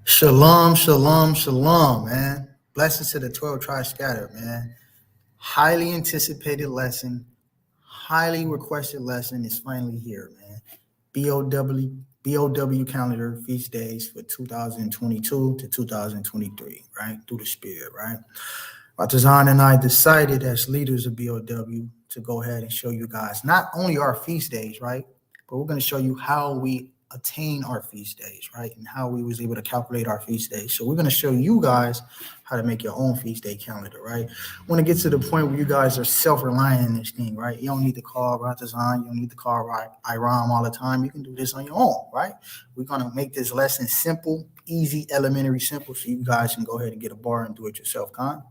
Shalom, shalom, shalom, man. Blessings to the 12 tribes scattered, man. Highly anticipated lesson, highly requested lesson is finally here, man. BOW calendar feast days for 2022 to 2023, right? Through the Spirit, right? Bartazan and I decided as leaders of BOW to go ahead and show you guys not only our feast days, right? But we're going to show you how we attain our feast days, right? And how we was able to calculate our feast days. So we're going to show you guys how to make your own feast day calendar, right? Want to get to the point where you guys are self-reliant in this thing, right? You don't need to call Bartazan, you don't need to call Iram all the time. You can do this on your own, right? We're going to make this lesson simple, easy, elementary, simple, so you guys can go ahead and get a bar and do it yourself, Con.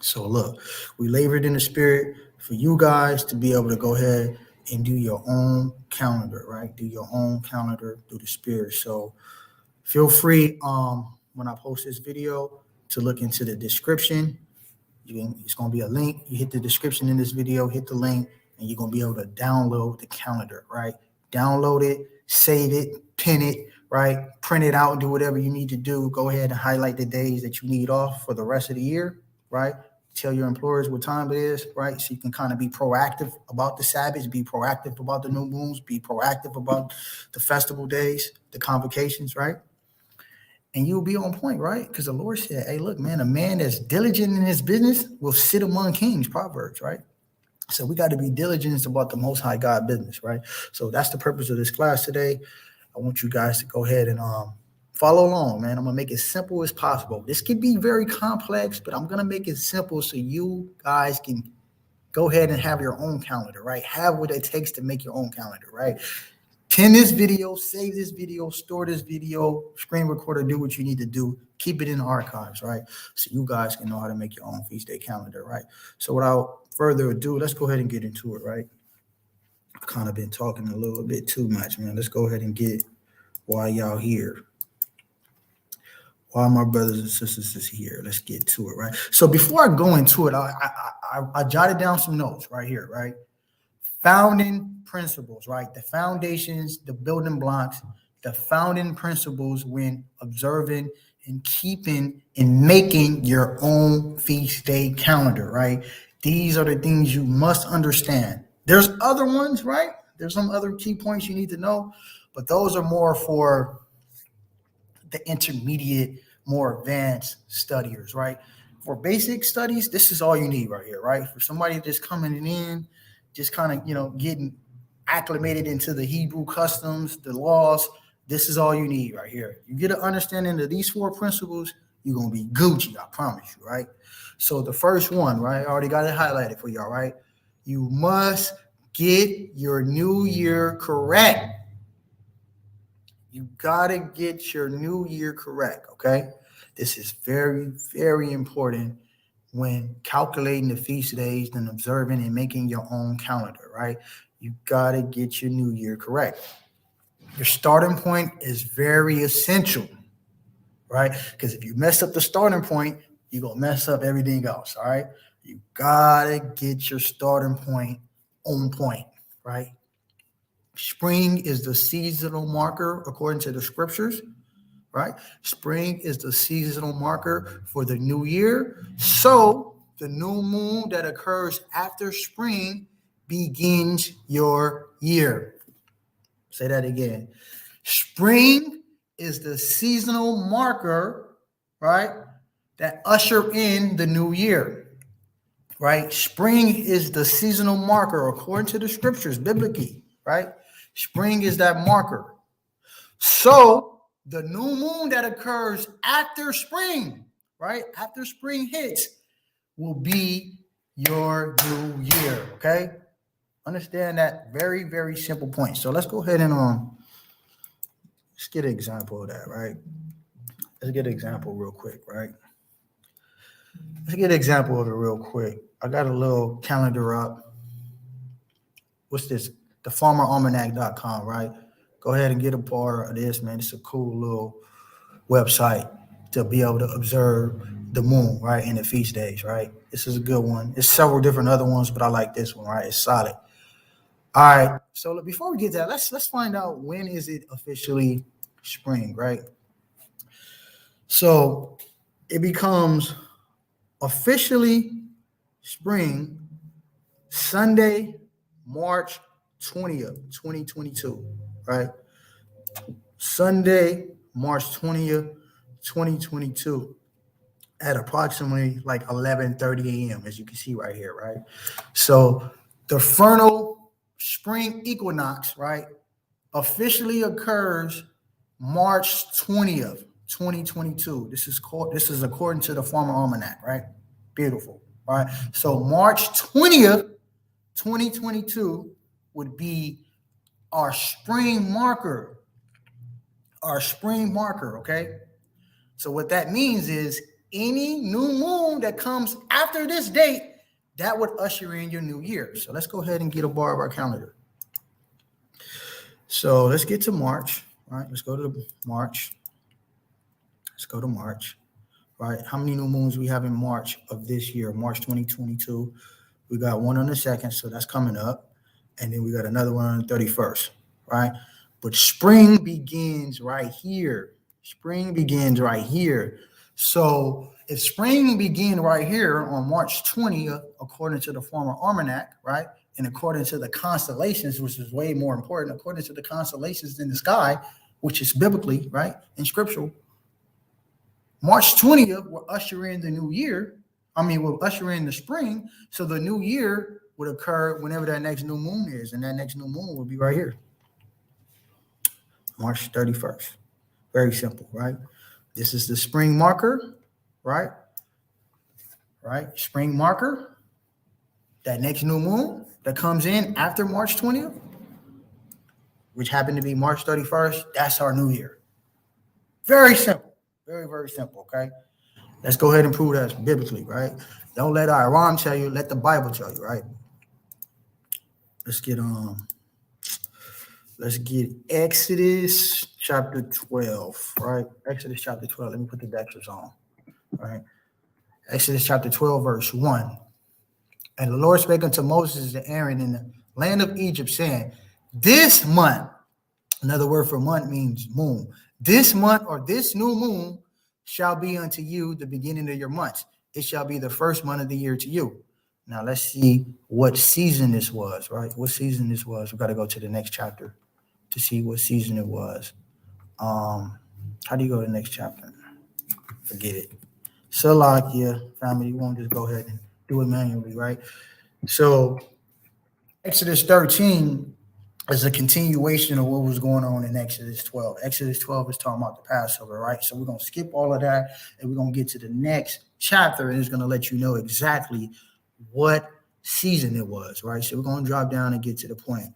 So look, we labored in the Spirit for you guys to be able to go ahead and do your own calendar, right? Do your own calendar through the Spirit. So feel free when I post this video to look into the description. It's going to be a link. You hit the description in this video, hit the link, and you're going to be able to download the calendar, right? Download it, save it, pin it, right? Print it out, do whatever you need to do. Go ahead and highlight the days that you need off for the rest of the year, right? Tell your employers what time it is, right? So you can kind of be proactive about the Sabbaths, be proactive about the new moons, be proactive about the festival days, the convocations, right? And you'll be on point, right? Because the Lord said, hey, look, man, a man that's diligent in his business will sit among kings, Proverbs, right? So we got to be diligent about the Most High God business, right? So that's the purpose of this class today. I want you guys to go ahead and follow along, man. I'm going to make it simple as possible. This could be very complex, but I'm going to make it simple so you guys can go ahead and have your own calendar, right? Have what it takes to make your own calendar, right? Pin this video, save this video, store this video, screen recorder, do what you need to do. Keep it in the archives, right? So you guys can know how to make your own feast day calendar, right? So without further ado, let's go ahead and get into it, right? I've kind of been talking a little bit too much, man. Let's go ahead and get why y'all here. Why my brothers and sisters is here. Let's get to it, right? So before I go into it, I jotted down some notes right here, right? Founding principles, right? The foundations, the building blocks, the founding principles when observing and keeping and making your own feast day calendar, right? These are the things you must understand. There's other ones, right? There's some other key points you need to know, but those are more for the intermediate, more advanced studiers, right? For basic studies, this is all you need right here, right? For somebody just coming in, just kind of, getting acclimated into the Hebrew customs, the laws, this is all you need right here. You get an understanding of these four principles, you're going to be Gucci, I promise you, right? So the first one, right? I already got it highlighted for y'all, right? You must get your new year correct. You got to get your new year correct, okay? This is very, very important when calculating the feast days and observing and making your own calendar, right? You got to get your new year correct. Your starting point is very essential, right? Because if you mess up the starting point, you're going to mess up everything else, all right? You got to get your starting point on point, right? Spring is the seasonal marker according to the scriptures, right? Spring is the seasonal marker for the new year. So the new moon that occurs after spring begins your year. Say that again. Spring is the seasonal marker, right, that usher in the new year, right? Spring is the seasonal marker according to the scriptures, biblically, right? Spring is that marker. So the new moon that occurs after spring, right? After spring hits will be your new year, okay? Understand that very, very simple point. So let's go ahead and let's get an example of that, right? Let's get an example real quick, right? Let's get an example of it real quick. I got a little calendar up. What's this? thefarmeralmanac.com, right? Go ahead and get a part of this, man. It's a cool little website to be able to observe the moon, right, and the feast days, right? This is a good one. There's several different other ones, but I like this one, right? It's solid. All right. So before we get to that, let's find out when is it officially spring, right? So it becomes officially spring Sunday, March 20th, 2022, right? Sunday, March 20th, 2022 at approximately like 11:30 a.m., as you can see right here, right? So the vernal spring equinox, right, officially occurs March 20th, 2022. This is according to the former almanac, right? Beautiful, right? So March 20th, 2022 would be our spring marker. Our spring marker, okay? So what that means is any new moon that comes after this date, that would usher in your new year. So let's go ahead and get a bar of our calendar. So let's get to March, right? Let's go to March. Let's go to March, right? How many new moons we have in March of this year, March 2022? We got one on the 2nd, so that's coming up. And then we got another one on the 31st, right? But spring begins right here. Spring begins right here. So if spring began right here on March 20th, according to the former almanac, right? And according to the constellations, which is way more important, according to the constellations in the sky, which is biblically, right, and scriptural, March 20th will usher in the new year. Will usher in the spring. So the new year would occur whenever that next new moon is. And that next new moon will be right here. March 31st. Very simple, right? This is the spring marker, right? Right? Spring marker. That next new moon that comes in after March 20th, which happened to be March 31st, that's our new year. Very simple. Very, very simple, okay? Let's go ahead and prove that biblically, right? Don't let Iran tell you, let the Bible tell you, right? Let's get Exodus chapter 12, right? Exodus chapter 12. Let me put the Dexters on, right? Exodus chapter 12, verse 1. And the Lord spake unto Moses and Aaron in the land of Egypt, saying, this month, another word for month means moon. This month or this new moon shall be unto you the beginning of your months. It shall be the first month of the year to you. Now let's see what season this was, right? What season this was. We got to go to the next chapter to see what season it was. How do you go to the next chapter? Forget it. Salakia, family, you won't just go ahead and do it manually, right? So Exodus 13 is a continuation of what was going on in Exodus 12. Exodus 12 is talking about the Passover, right? So we're going to skip all of that, and we're going to get to the next chapter, and it's going to let you know exactly what season it was, right? So we're going to drop down and get to the point.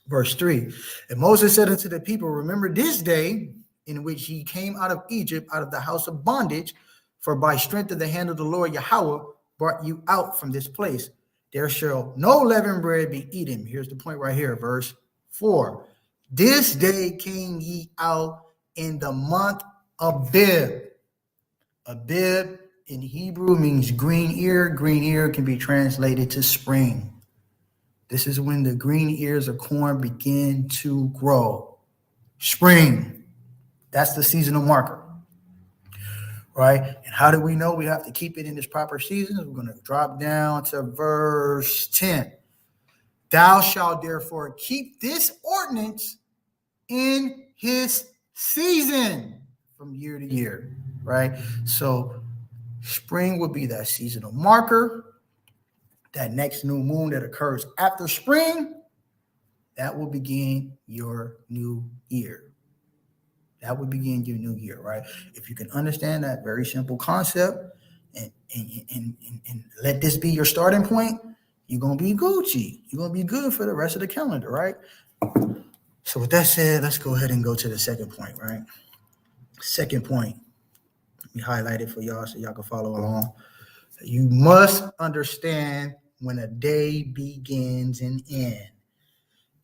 Verse 3, and Moses said unto the people, remember this day in which ye came out of Egypt, out of the house of bondage, for by strength of the hand of the Lord Yahweh brought you out from this place. There shall no leavened bread be eaten. Here's the point right here, verse 4. This day came ye out in the month of Abib. Abib in Hebrew means green ear. Green ear can be translated to spring. This is when the green ears of corn begin to grow. Spring. That's the seasonal marker. Right? And how do we know we have to keep it in its proper seasons? We're going to drop down to verse 10. Thou shalt therefore keep this ordinance in his season from year to year, right? So spring will be that seasonal marker. That next new moon that occurs after spring, that will begin your new year. That would begin your new year, right? If you can understand that very simple concept and let this be your starting point, you're going to be Gucci. You're going to be good for the rest of the calendar, right? So with that said, let's go ahead and go to the second point, right? Second point. Let me highlight it for y'all so y'all can follow along. You must understand when a day begins and ends.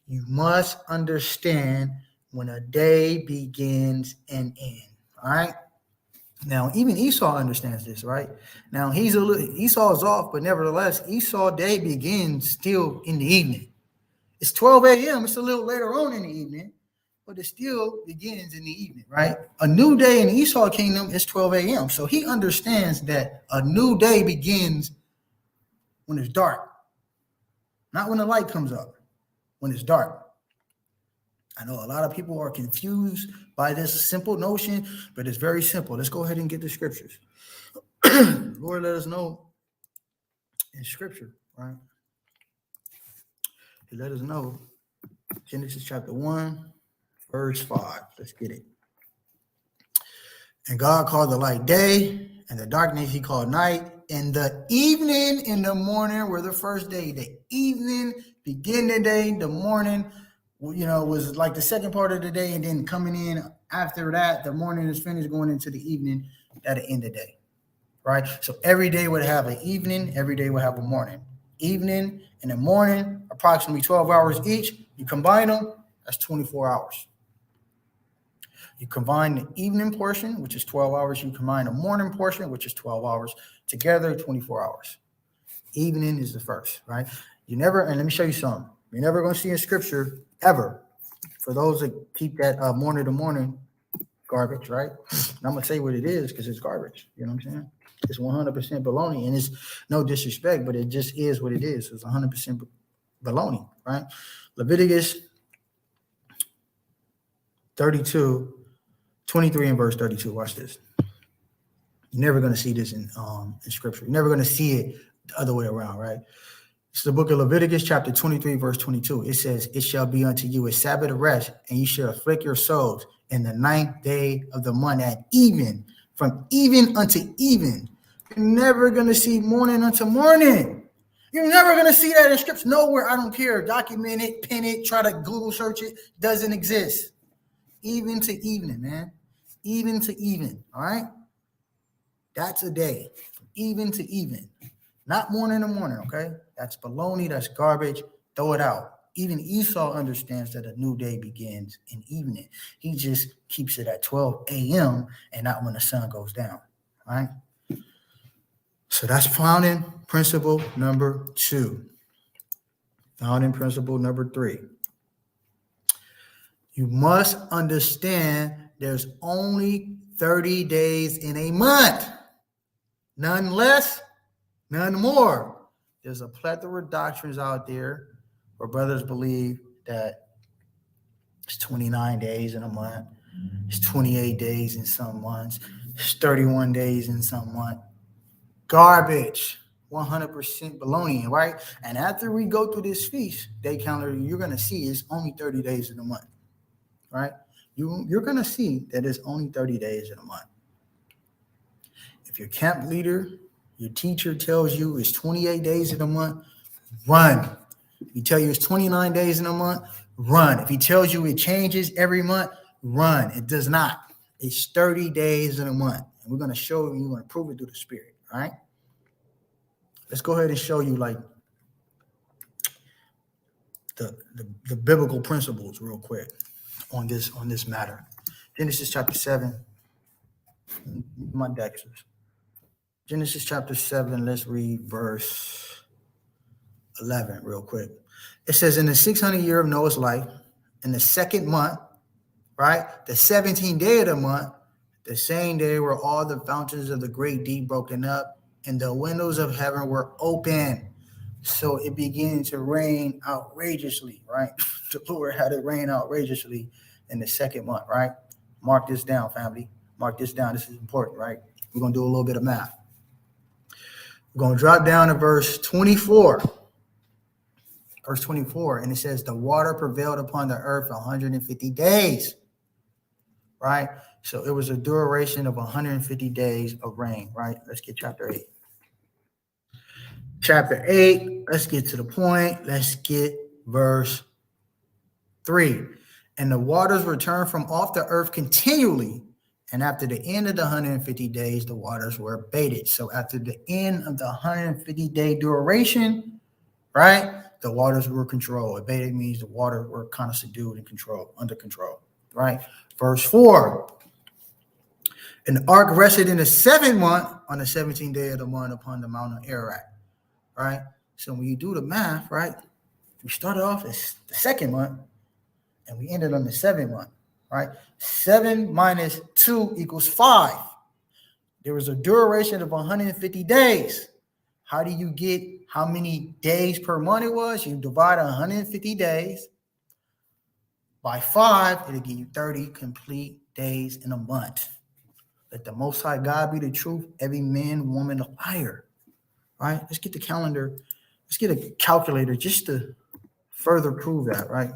You must understand when a day begins and ends. All right. Now, even Esau understands this, right? Now Esau is off, but nevertheless, Esau day begins still in the evening. It's 12 a.m. It's a little later on in the evening, but it still begins in the evening, right? A new day in the Esau kingdom is 12 a.m. So he understands that a new day begins when it's dark, not when the light comes up, when it's dark. I know a lot of people are confused by this simple notion, but it's very simple. Let's go ahead and get the scriptures. Lord, let us know in scripture, right? He let us know. Genesis chapter 1, verse 5. Let's get it. And God called the light day, and the darkness he called night. And the evening and the morning were the first day. The evening, begin the day, the morning, was like the second part of the day. And then coming in after that, the morning is finished, going into the evening, that'll end the day, right? So every day would have an evening, every day would have a morning. Evening and the morning, approximately 12 hours each. You combine them, that's 24 hours. You combine the evening portion, which is 12 hours. You combine the morning portion, which is 12 hours. Together, 24 hours. Evening is the first, right? And let me show you something. You're never going to see in scripture ever, for those that keep that morning to morning garbage, right? And I'm going to tell you what it is, because it's garbage. You know what I'm saying? It's 100% baloney, and it's no disrespect, but it just is what it is. It's 100% baloney, right? Leviticus 32, 23 and verse 32. Watch this. You're never going to see this in scripture. You're never going to see it the other way around, right? It's the book of Leviticus, chapter 23, verse 22. It says, "It shall be unto you a Sabbath of rest, and you shall afflict your souls in the 9th day of the month at even, from even unto even." You're never going to see morning unto morning. You're never going to see that in scripture. Nowhere. I don't care. Document it, pin it, try to Google search it. Doesn't exist. Even to evening, man. Even to even. All right. That's a day. From even to even. Not morning to morning. Okay. That's baloney. That's garbage. Throw it out. Even Esau understands that a new day begins in evening. He just keeps it at 12 a.m. and not when the sun goes down. All right. So that's founding principle number 2. Founding principle number 3. You must understand there's only 30 days in a month. None less, none more. There's a plethora of doctrines out there where brothers believe that it's 29 days in a month. It's 28 days in some months. It's 31 days in some months. Garbage, 100% baloney, right? And after we go through this feast day calendar, you're going to see it's only 30 days in a month, right? You're going to see that it's only 30 days in a month. If your camp leader, your teacher tells you it's 28 days in a month, run. If he tells you it's 29 days in a month, run. If he tells you it changes every month, run. It does not. It's 30 days in a month. And we're going to show you, we're going to prove it through the Spirit, all right? Let's go ahead and show you like the biblical principles real quick on this matter. Genesis chapter 7. My Dexters. Genesis chapter 7, let's read verse 11 real quick. It says, "In the 600th year of Noah's life, in the 2nd month, right, the 17th day of the month, the same day were all the fountains of the great deep broken up, and the windows of heaven were open. So it began to rain outrageously," right? The Lord had it rain outrageously in the 2nd month, right? Mark this down, family. Mark this down. This is important, right? We're going to do a little bit of math. We're going to drop down to verse 24. Verse 24, and it says, "The water prevailed upon the earth 150 days," right? So it was a duration of 150 days of rain, right? Let's get chapter 8. Chapter 8, let's get to the point. Let's get verse 3. "And the waters returned from off the earth continually, and after the end of the 150 days, the waters were abated." So after the end of the 150-day duration, right, the waters were controlled. Abated means the water were kind of subdued and controlled, under control, right? Verse 4. "And the ark rested in the 7th month on the 17th day of the month upon the mountain Ararat," right? So when you do the math, right, we started off as the 2nd month, and we ended on the 7th month, right? 7 minus 2 equals 5. There was a duration of 150 days. How do you get how many days per month it was? You divide 150 days by 5, it'll give you 30 complete days in a month. Let the Most High God be the truth, every man, woman, a liar. Right? Let's get the calendar. Let's get a calculator just to further prove that, right?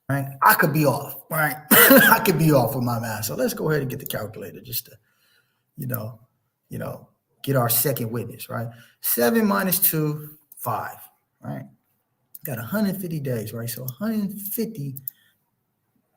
Right? I could be off, right? I could be off with my math. So let's go ahead and get the calculator just to, get our second witness, right? 7 minus 2, 5, right? Got 150 days, right? So 150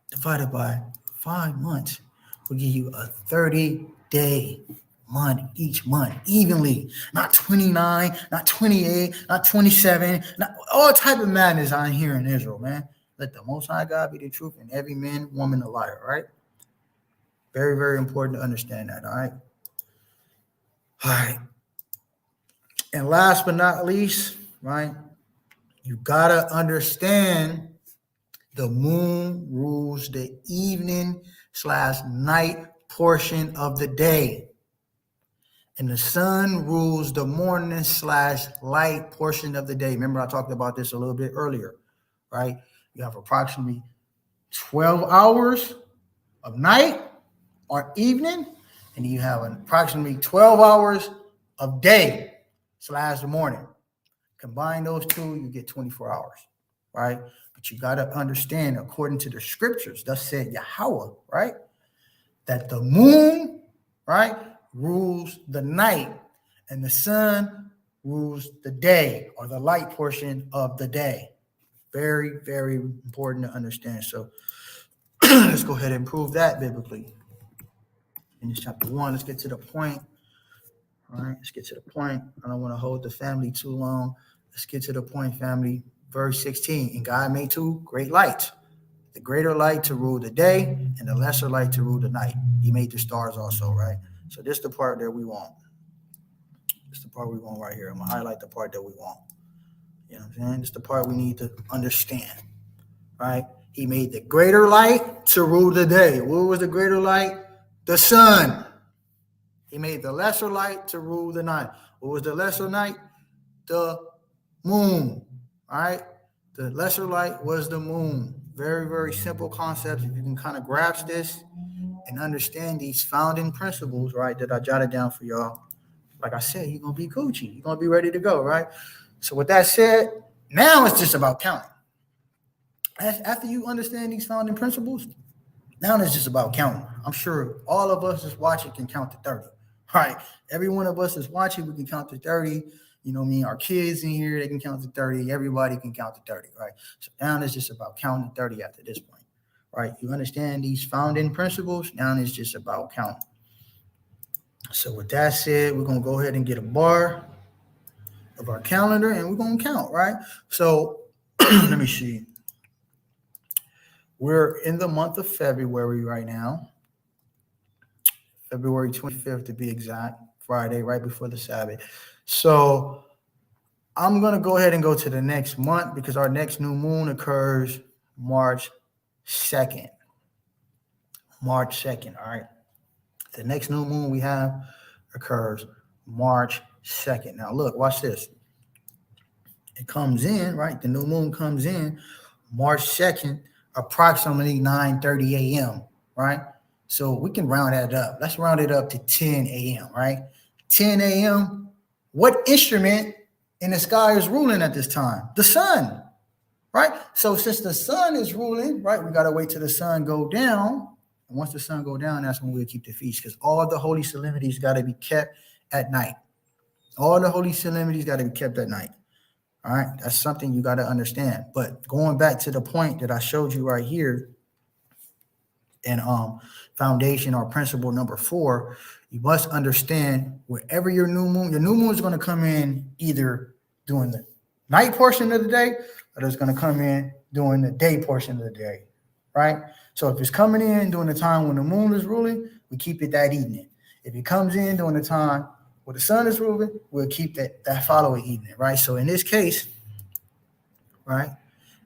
divided by 5 months will give you a 30-day month each month, evenly. Not 29, not 28, not 27, not all type of madness out here in Israel, man. Let the Most High God be the truth and every man, woman, a liar, right? Very, very important to understand that, all right? All right. And last but not least, right, you got to understand the moon rules the evening/night portion of the day. And the sun rules the morning/light portion of the day. Remember, I talked about this a little bit earlier, right? You have approximately 12 hours of night or evening, and you have approximately 12 hours of day/morning. Combine those two, you get 24 hours, right? But you got to understand, according to the scriptures, thus said Yahweh, right, that the moon, right, rules the night, and the sun rules the day, or the light portion of the day. Very, very important to understand. So let's go ahead and prove that biblically. In this chapter 1, let's get to the point. All right, let's get to the point. I don't want to hold the family too long. Let's get to the point, family. Verse 16, and God made 2 great lights, the greater light to rule the day and the lesser light to rule the night. He made the stars also, right? So this is the part that we want. This is the part we want right here. I'm going to highlight the part that we want. You know what I'm saying? This is the part we need to understand, right? He made the greater light to rule the day. What was the greater light? The sun. He made the lesser light to rule the night. What was the lesser night? The moon, all right? The lesser light was the moon. Very, very simple concepts. If you can kind of grasp this and understand these founding principles, right, that I jotted down for y'all, like I said, you're going to be Gucci. You're going to be ready to go, right? So with that said, now it's just about counting. After you understand these founding principles, now it's just about counting. I'm sure all of us that's watching can count to 30, right? Every one of us that's watching, we can count to 30. You know what I mean? Our kids in here, they can count to 30. Everybody can count to 30, right? So now it's just about counting to 30 after this point, right? You understand these founding principles. Now it's just about counting. So with that said, we're going to go ahead and get a bar of our calendar, and we're going to count, right? So let me see. We're in the month of February right now. February 25th to be exact, Friday, right before the Sabbath. So I'm going to go ahead and go to the next month because our next new moon occurs March 2nd. March 2nd, all right? The next new moon we have occurs March 2nd. Now, look, watch this. It comes in, right? The new moon comes in March 2nd, approximately 9:30 a.m., right? So we can round that up. Let's round it up to 10 a.m., right? 10 a.m., what instrument in the sky is ruling at this time? The sun, right? So since the sun is ruling, right, we got to wait till the sun go down. And once the sun go down, that's when we'll keep the feast, because all the holy solemnities got to be kept at night. All the holy solemnities got to be kept at night. All right, that's something you got to understand. But going back to the point that I showed you right here in foundation or principle number 4, you must understand wherever your new moon is going to come in either during the night portion of the day or it's going to come in during the day portion of the day, right? So if it's coming in during the time when the moon is ruling, we keep it that evening. If it comes in during the time when the sun is ruling, we'll keep that following evening, right? So in this case, right,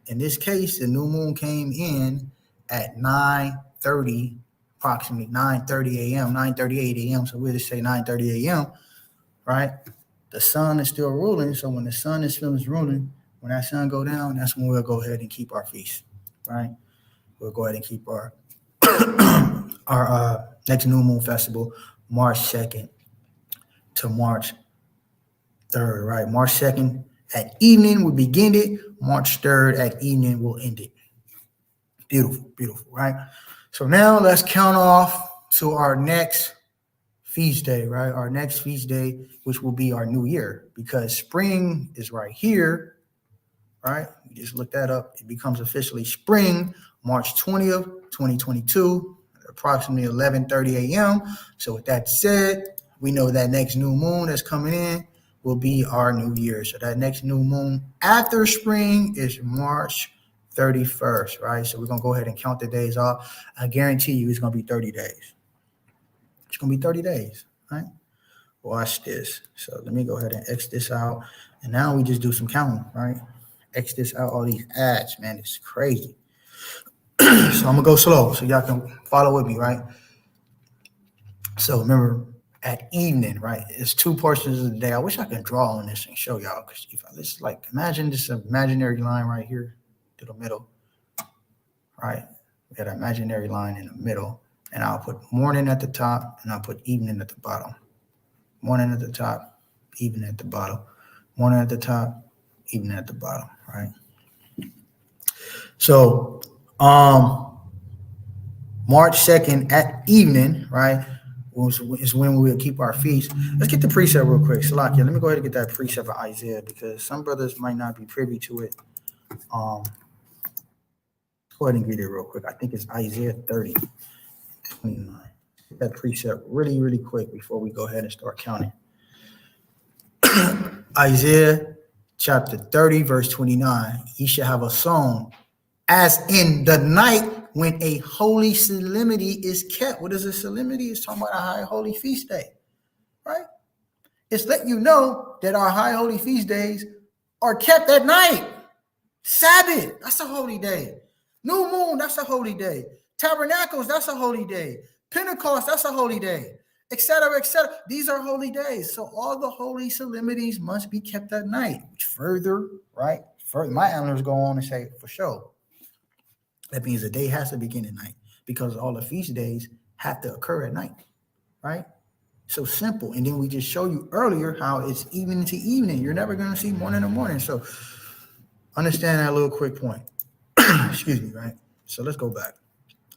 In this case, the new moon came in at 9:30, approximately 9:30 a.m., 9:38 a.m. So we'll just say 9:30 a.m., right? The sun is still ruling. So when the sun is still ruling, when that sun go down, that's when we'll go ahead and keep our feast, right? We'll go ahead and keep our our next new moon festival, March 2nd to March 3rd, right? March 2nd at evening will begin it. March 3rd at evening will end it. Beautiful, beautiful, right? So now let's count off to our next feast day, right? Our next feast day, which will be our new year, because spring is right here, right? You just look that up. It becomes officially spring, March 20th, 2022, approximately 11:30 a.m. So with that said, we know that next new moon that's coming in will be our new year. So that next new moon after spring is March 31st, right? So we're going to go ahead and count the days off. I guarantee you it's going to be 30 days. It's going to be 30 days, right? Watch this. So let me go ahead and X this out. And now we just do some counting, right? X this out, all these ads, man, it's crazy. So I'm going to go slow so y'all can follow with me, right? So remember, at evening, right? It's two portions of the day. I wish I could draw on this and show y'all, because if it's like, imagine this imaginary line right here to the middle, right? We got an imaginary line in the middle, and I'll put morning at the top, and I'll put evening at the bottom. Morning at the top, evening at the bottom. Morning at the top, evening at the bottom, right? So, March 2nd at evening, right, is when we will keep our feast. Let's get the precept real quick. Salakia, let me go ahead and get that precept of Isaiah, because some brothers might not be privy to it. Go ahead and read it real quick. I think it's Isaiah 30:29. Get that precept really, really quick before we go ahead and start counting. Isaiah chapter 30, verse 29. Ye shall have a song as in the night when a holy solemnity is kept. What is a solemnity? It's talking about a high holy feast day, right? It's letting you know that our high holy feast days are kept at night. Sabbath, that's a holy day. New moon, that's a holy day. Tabernacles, that's a holy day. Pentecost, that's a holy day, etc., etc. These are holy days. So all the holy solemnities must be kept at night, which further, right? Further, my analysts go on and say, for sure, that means the day has to begin at night, because all the feast days have to occur at night, right? So simple. And then we just show you earlier how it's evening to evening. You're never going to see morning to morning. So understand that little quick point. Excuse me, right? So let's go back.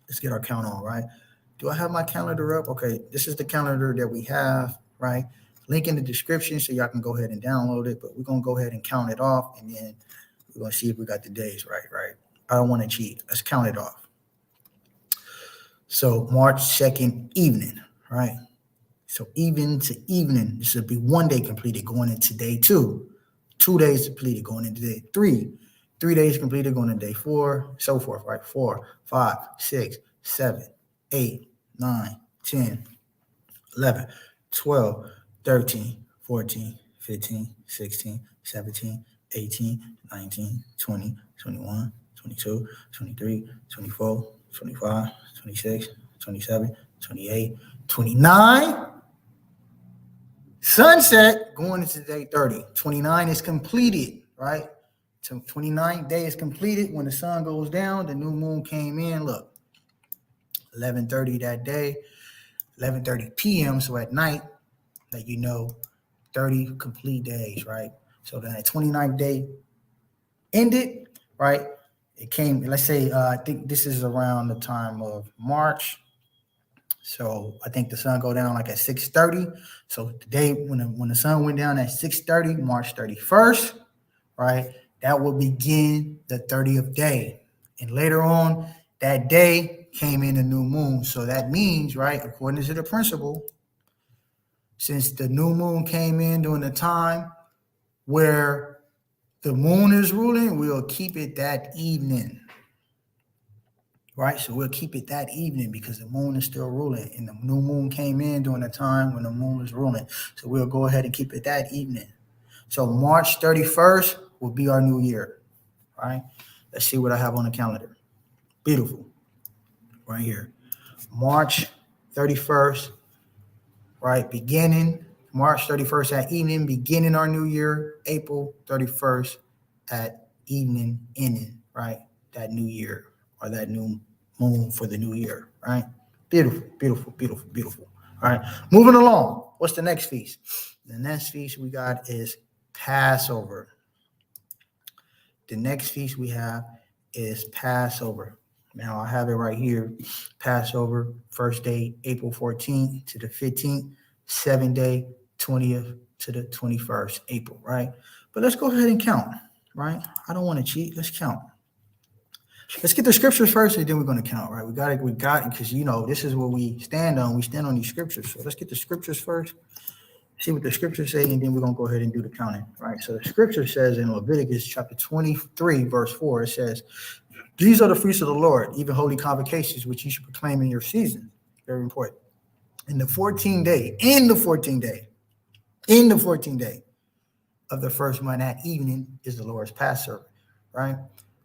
Let's get our count on, right? Do I have my calendar up? Okay, this is the calendar that we have, right? Link in the description so y'all can go ahead and download it, but we're going to go ahead and count it off, and then we're going to see if we got the days right? I don't want to cheat. Let's count it off. So March 2nd evening, right? So even to evening, this should be 1 day completed going into day 2. 2 days completed going into day 3. 3 days completed going into day 4, so forth, right? 4, 5, 6, 7, 8, 9, 10, 11, 12, 13, 14, 15, 16, 17, 18, 19, 20, 21, 22, 23, 24, 25, 26, 27, 28, 29. Sunset going into day 30. 29 is completed, right? So 29th day is completed when the sun goes down. The new moon came in. Look, 11:30 that day, 11:30 p.m. So at night, like 30 complete days, right? So that 29th day ended, right? It came, let's say, I think this is around the time of March. So I think the sun go down like at 6:30. So the day when the sun went down at 6:30, March 31st, right? That will begin the 30th day. And later on that day came in the new moon. So that means, right, according to the principle, since the new moon came in during the time where the moon is ruling, we'll keep it that evening. Right, so we'll keep it that evening because the moon is still ruling, and the new moon came in during the time when the moon was ruling. So we'll go ahead and keep it that evening. So March 31st will be our new year, right? Let's see what I have on the calendar. Beautiful. Right here. March 31st, right? Beginning March 31st at evening, beginning our new year. April 31st at evening, ending, right? That new year or that new moon for the new year, right? Beautiful, beautiful, beautiful, beautiful. All right. Moving along. What's the next feast? The next feast we got is Passover. The next feast we have is Passover. Now I have it right here. Passover, first day, April 14th to the 15th, 7-day, 20th to the 21st, April, right? But let's go ahead and count, right? I don't want to cheat. Let's count. Let's get the scriptures first, and then we're going to count, right? We got it, because, this is what we stand on. We stand on these scriptures. So let's get the scriptures first. See what the scriptures say, and then we're going to go ahead and do the counting, right? So the scripture says in Leviticus chapter 23, verse 4, it says, these are the feasts of the Lord, even holy convocations, which you should proclaim in your season. Very important. In the 14th day of the first month at evening is the Lord's Passover, right?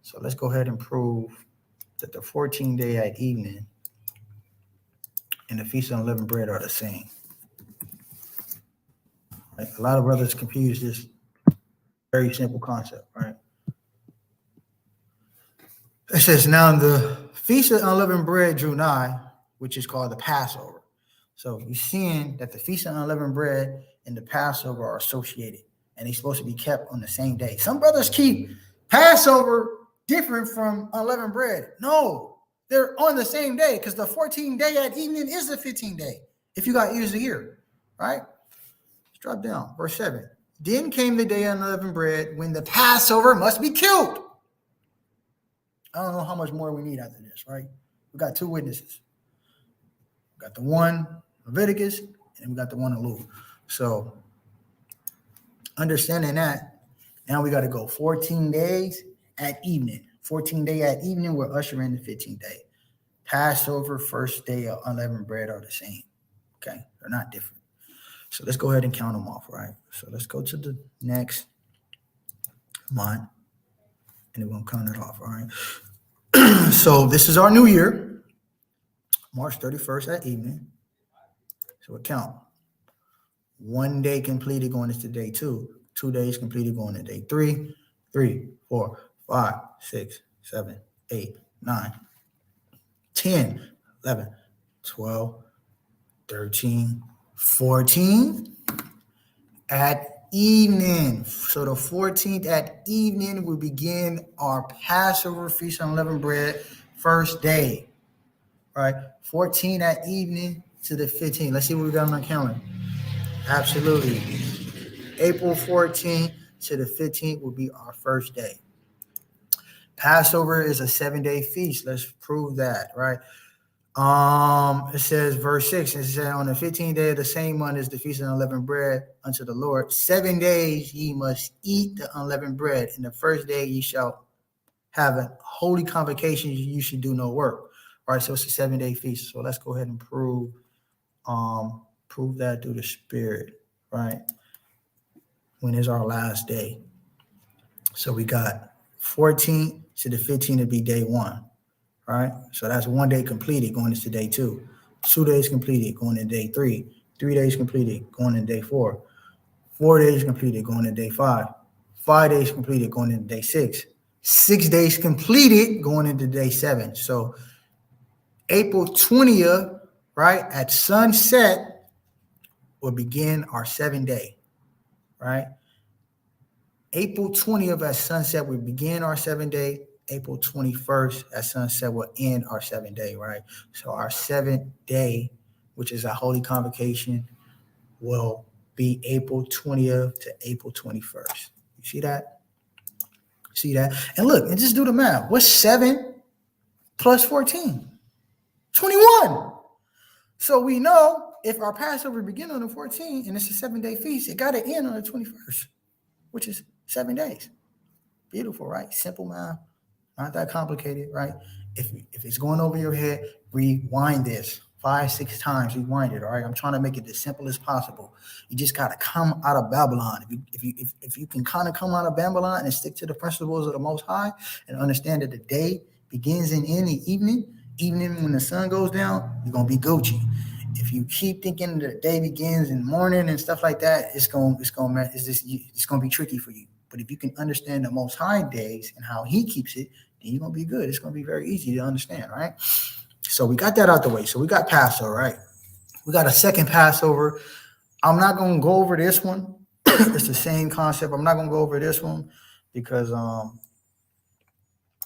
So let's go ahead and prove that the 14th day at evening and the Feast of Unleavened Bread are the same. Right? A lot of brothers confuse this very simple concept, right? It says, now the Feast of Unleavened Bread drew nigh, which is called the Passover. So you're seeing that the Feast of Unleavened Bread and the Passover are associated, and they're supposed to be kept on the same day. Some brothers keep Passover different from unleavened bread. No, they're on the same day, because the 14th day at evening is the 15th day, if you got ears to hear, right? Let's drop down. Verse 7. Then came the day of unleavened bread when the Passover must be killed. I don't know how much more we need after this, right? We got two witnesses. We got the one Leviticus, and we got the one in Luke. So understanding that, now we got to go 14 days at evening. 14th day at evening, we're ushering the 15th day. Passover, first day of unleavened bread are the same. Okay, they're not different. So let's go ahead and count them off, right? So let's go to the next month, and then we're going to count it off, all right? So this is our new year, March 31st at evening. So we count. 1 day completed going into day 2. 2 days completed going into day 3. 3, 4, 5, 6, 7, 8, 9, 10, 11, 12, 13, 14 at evening. So the 14th at evening, we begin our Passover Feast of Unleavened Bread, first day, right? 14 at evening to the 15th. Let's see what we got on our calendar. Absolutely. April 14th to the 15th will be our first day. Passover is a 7-day feast. Let's prove that, right? It says, verse 6, it says, on the 15th day of the same month is the feast of unleavened bread unto the Lord. 7 days ye must eat the unleavened bread. And the first day ye shall have a holy convocation. You should do no work. All right, so it's a 7-day feast. So let's go ahead and prove that through the Spirit, right? When is our last day? So we got 14th to the 15th to be day 1. Right, so that's 1 day completed going into day 2. 2 days completed going into day 3. 3 days completed going into day 4. 4 days completed going into day 5. 5 days completed going into day 6. 6 days completed going into day 7. So April 20th, right, at sunset will begin our 7-day, right? April 20th at sunset will begin our 7-day. April 21st at sunset will end our 7-day, right? So our 7th day, which is a holy convocation, will be April 20th to April 21st. You see that? See that? And look, and just do the math. What's 7 plus 14? 21. So we know if our Passover begins on the 14th and it's a 7-day feast, it got to end on the 21st, which is 7 days. Beautiful, right? Simple math. Not that complicated, right? If it's going over your head, rewind this. 5-6 times, rewind it. All right, I'm trying to make it as simple as possible. You just got to come out of Babylon. If you can kind of come out of Babylon and stick to the principles of the Most High and understand that the day begins and ends in the evening when the sun goes down, you're gonna be Gucci. If you keep thinking the day begins in the morning and stuff like that, it's gonna be tricky for you. But if you can understand the Most High days and how He keeps it, then you're gonna be good. It's gonna be very easy to understand, right? So we got that out the way. So we got Passover, right? We got a second Passover. I'm not gonna go over this one. It's the same concept. I'm not gonna go over this one because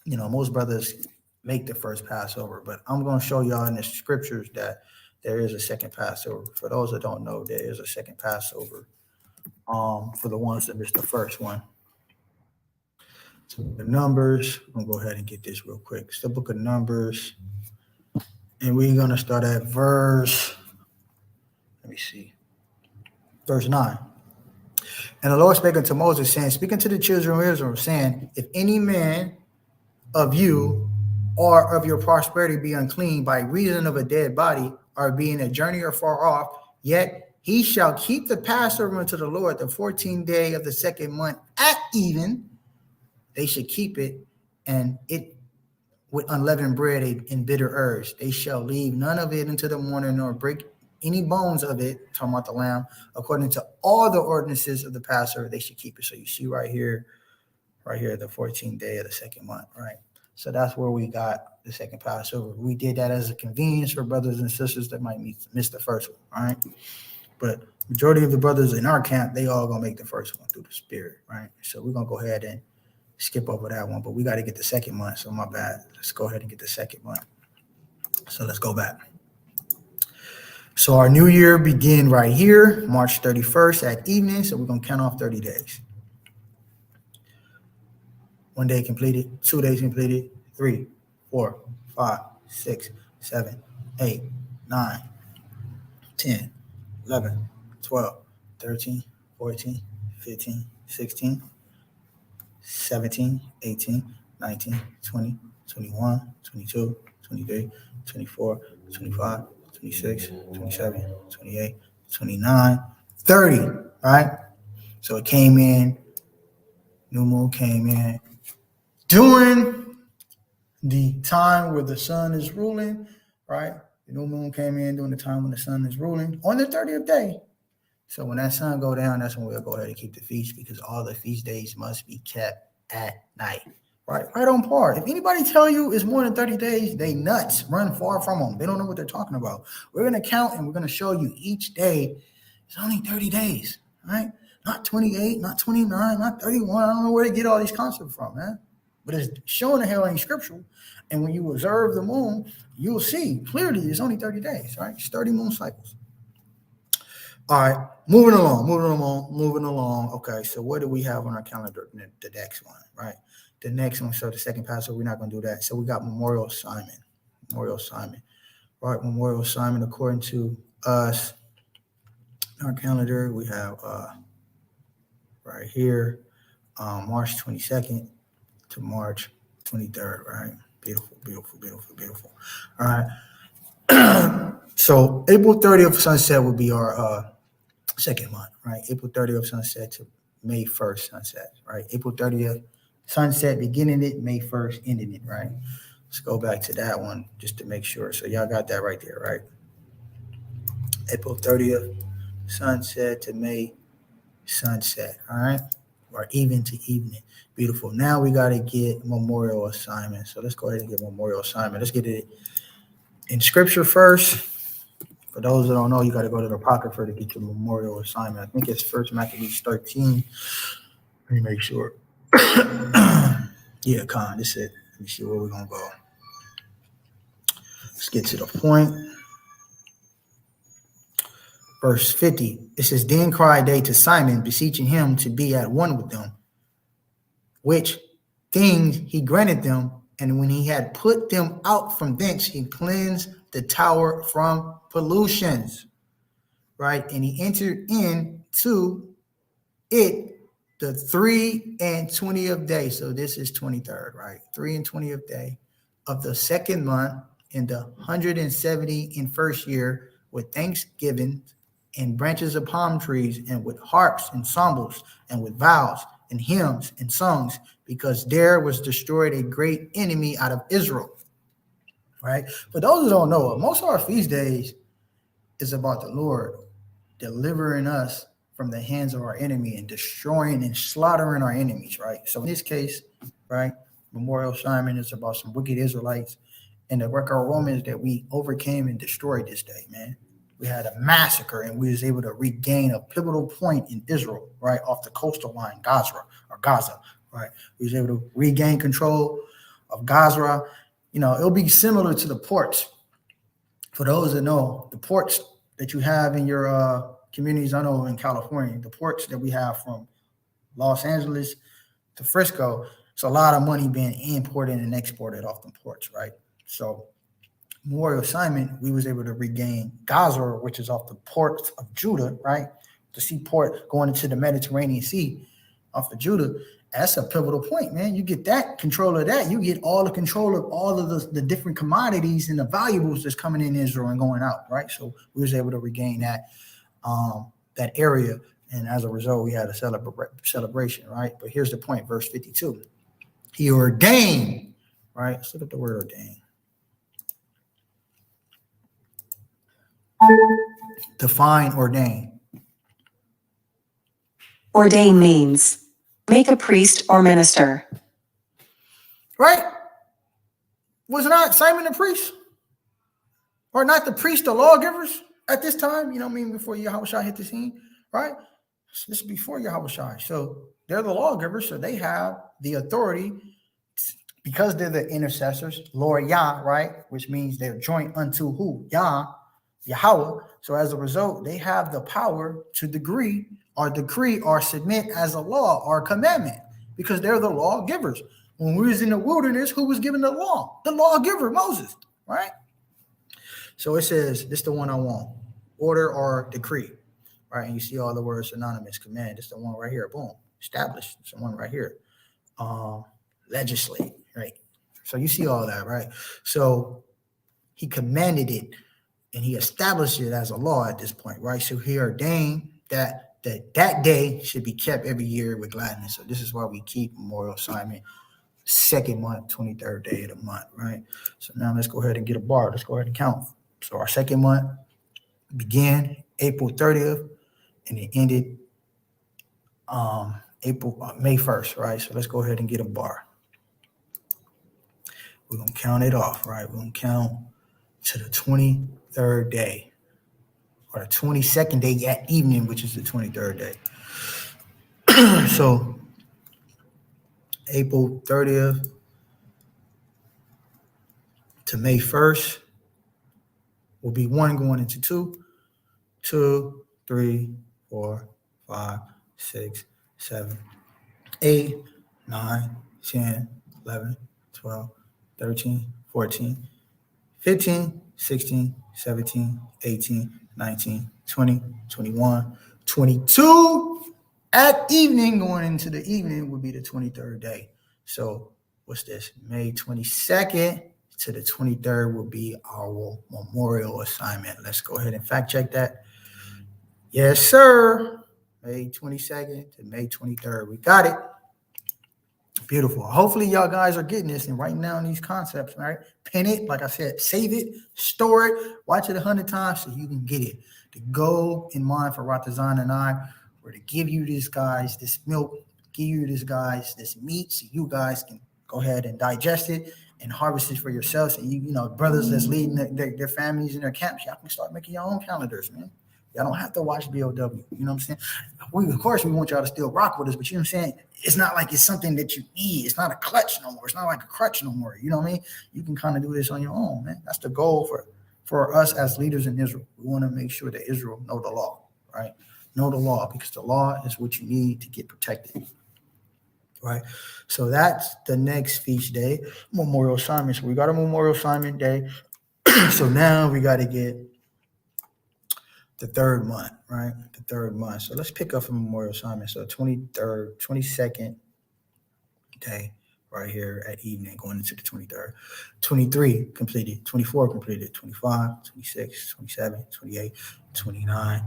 most brothers make the first Passover, but I'm gonna show y'all in the scriptures that there is a second Passover. For those that don't know, there is a second Passover. For the ones that missed the first one. So the Numbers, I'm gonna go ahead and get this real quick. It's the book of Numbers, and we're gonna start at verse 9. And the Lord spake unto Moses, saying, speaking to the children of Israel, saying, if any man of you or of your prosperity be unclean by reason of a dead body, or being a journey or far off, yet he shall keep the Passover unto the Lord the 14th day of the second month at even. They should keep it, and it with unleavened bread and bitter herbs. They shall leave none of it until the morning, nor break any bones of it, talking about the lamb, according to all the ordinances of the Passover, they should keep it. So you see right here, the 14th day of the second month, right? So that's where we got the second Passover. We did that as a convenience for brothers and sisters that might miss the first one, right? But majority of the brothers in our camp, they all gonna make the first one through the Spirit, right? So we're gonna go ahead and skip over that one, but we got to get the second month. So my bad. Let's go ahead and get the second month. So let's go back. So our new year begin right here, March 31st at evening. So we're gonna count off 30 days. 1 day completed, 2 days completed, 3, 4, 5, 6, 7, 8, 9, 10, 11, 12, 13, 14, 15, 16, 17, 18, 19, 20, 21, 22, 23, 24, 25, 26, 27, 28, 29, 30, right? So it came in, new moon came in during the time where the sun is ruling, right? The new moon came in during the time when the sun is ruling on the 30th day. So when that sun go down, that's when we'll go ahead and keep the feast, because all the feast days must be kept at night, right on par. If anybody tell you it's more than 30 days, they nuts. Run far from them. They don't know what they're talking about. We're going to count, and we're going to show you each day it's only 30 days, right? Not 28, not 29, not 31. I don't know where they get all these concepts from, man. But it's showing the hell ain't scriptural. And when you observe the moon, you'll see clearly it's only 30 days, right? It's 30 moon cycles. All right, moving along. Okay, so what do we have on our calendar? The next one, right? The next one, so the second Passover, we're not going to do that. So we got Memorial Simon, right? Memorial Simon, according to us, our calendar, we have right here, March 22nd to March 23rd, right? Beautiful. All right. So April 30th sunset would be our second month, right? April 30th sunset to May 1st sunset, right? April 30th sunset beginning it, May 1st ending it, right? Let's go back to that one just to make sure. So y'all got that right there, right? April 30th sunset to May sunset, all right? Or even to evening. Beautiful. Now we got to get memorial assignment. So let's go ahead and get memorial assignment. Let's get it in scripture first. For those that don't know, you got to go to the Apocrypha to get your memorial assignment. I think it's First Maccabees 13. Let me make sure. Yeah, this is it. Let me see where we're going to go. Let's get to the point. Verse 50, it says, then cried they to Simon, beseeching him to be at one with them, which things he granted them. And when he had put them out from thence, he cleansed the tower from pollutions, right? And he entered into it the 3 and 20th day. So this is 23rd, right? 3 and 20th day of the second month in the 171st year with thanksgiving and branches of palm trees and with harps and cymbals and with vows and hymns and songs, because there was destroyed a great enemy out of Israel. Right? For those who don't know, most of our feast days is about the Lord delivering us from the hands of our enemy and destroying and slaughtering our enemies, right? So in this case, right, Memorial Simon is about some wicked Israelites and the Greco-Romans that we overcame and destroyed this day, man. We had a massacre and we was able to regain a pivotal point in Israel, right, off the coastal line, Gaza, right? We was able to regain control of Gaza. You know, it'll be similar to the ports. For those that know, the ports that you have in your communities, I know in California, the ports that we have from Los Angeles to Frisco, it's a lot of money being imported and exported off the ports, right? So Memorial Simon, we was able to regain Gaza, which is off the port of Judah, right? The seaport going into the Mediterranean Sea off of Judah. That's a pivotal point, man. You get that control of that, you get all the control of all of the different commodities and the valuables that's coming in Israel and going out, right? So we was able to regain that area, and as a result, we had a celebration, right? But here's the point, verse 52. He ordained, right? Let's look at the word ordained. Define ordain. Ordain means make a priest or minister. Right? Was not Simon the priest? Or not the priest, the lawgivers at this time? You know what I mean? Before Yahushua hit the scene, right? So this is before Yahushua. So they're the lawgivers, so they have the authority because they're the intercessors, Lord Yah, right? Which means they're joint unto who? Yahweh. So as a result, they have the power to decree or submit as a law or a commandment because they're the lawgivers. When we was in the wilderness, who was given the law? The lawgiver, Moses, right? So it says, this is the one I want, order or decree, right? And you see all the words synonymous, command. This is the one right here, boom, establish. It's the one right here, legislate, right? So you see all that, right? So he commanded it and he established it as a law at this point, right? So he ordained that day should be kept every year with gladness. So this is why we keep Memorial Simon, second month, 23rd day of the month, right? So now let's go ahead and get a bar. Let's go ahead and count. So our second month began April 30th and it ended May 1st, right? So let's go ahead and get a bar. We're going to count it off, right? We're going to count to the 23rd day or the 22nd day at evening, which is the 23rd day. So April 30th to May 1st will be 1 going into 2, 2, 3, 4, 5, 6, 7, 8, 9, 10, 11, 12, 13, 14, 15, 16, 17, 18, 19, 20, 21, 22 at evening going into the evening would be the 23rd day. So what's this? May 22nd to the 23rd will be our memorial assignment. Let's go ahead and fact check that. Yes, sir. May 22nd to May 23rd. We got it. Beautiful. Hopefully y'all guys are getting this and writing down these concepts, right? Pin it, like I said, save it, store it, watch it 100 times so you can get it. The goal in mind for Ratazan and I were to give you this guys this milk, give you this guys this meat so you guys can go ahead and digest it and harvest it for yourselves. And you know, brothers that's leading their families in their camps, y'all can start making your own calendars, man. Y'all don't have to watch BOW. You know what I'm saying? Of course, we want y'all to still rock with us, but you know what I'm saying? It's not like it's something that you need. It's not a clutch no more. It's not like a crutch no more. You know what I mean? You can kind of do this on your own, man. That's the goal for us as leaders in Israel. We want to make sure that Israel know the law, right? Know the law, because the law is what you need to get protected, right? So that's the next feast day, Memorial Assignment. So we got a Memorial Assignment day. So now we got to get the third month, right? The third month. So let's pick up from Memorial Assignment. So 23rd, 22nd day, right here at evening going into the 23rd. 23 completed, 24 completed, 25, 26, 27, 28, 29,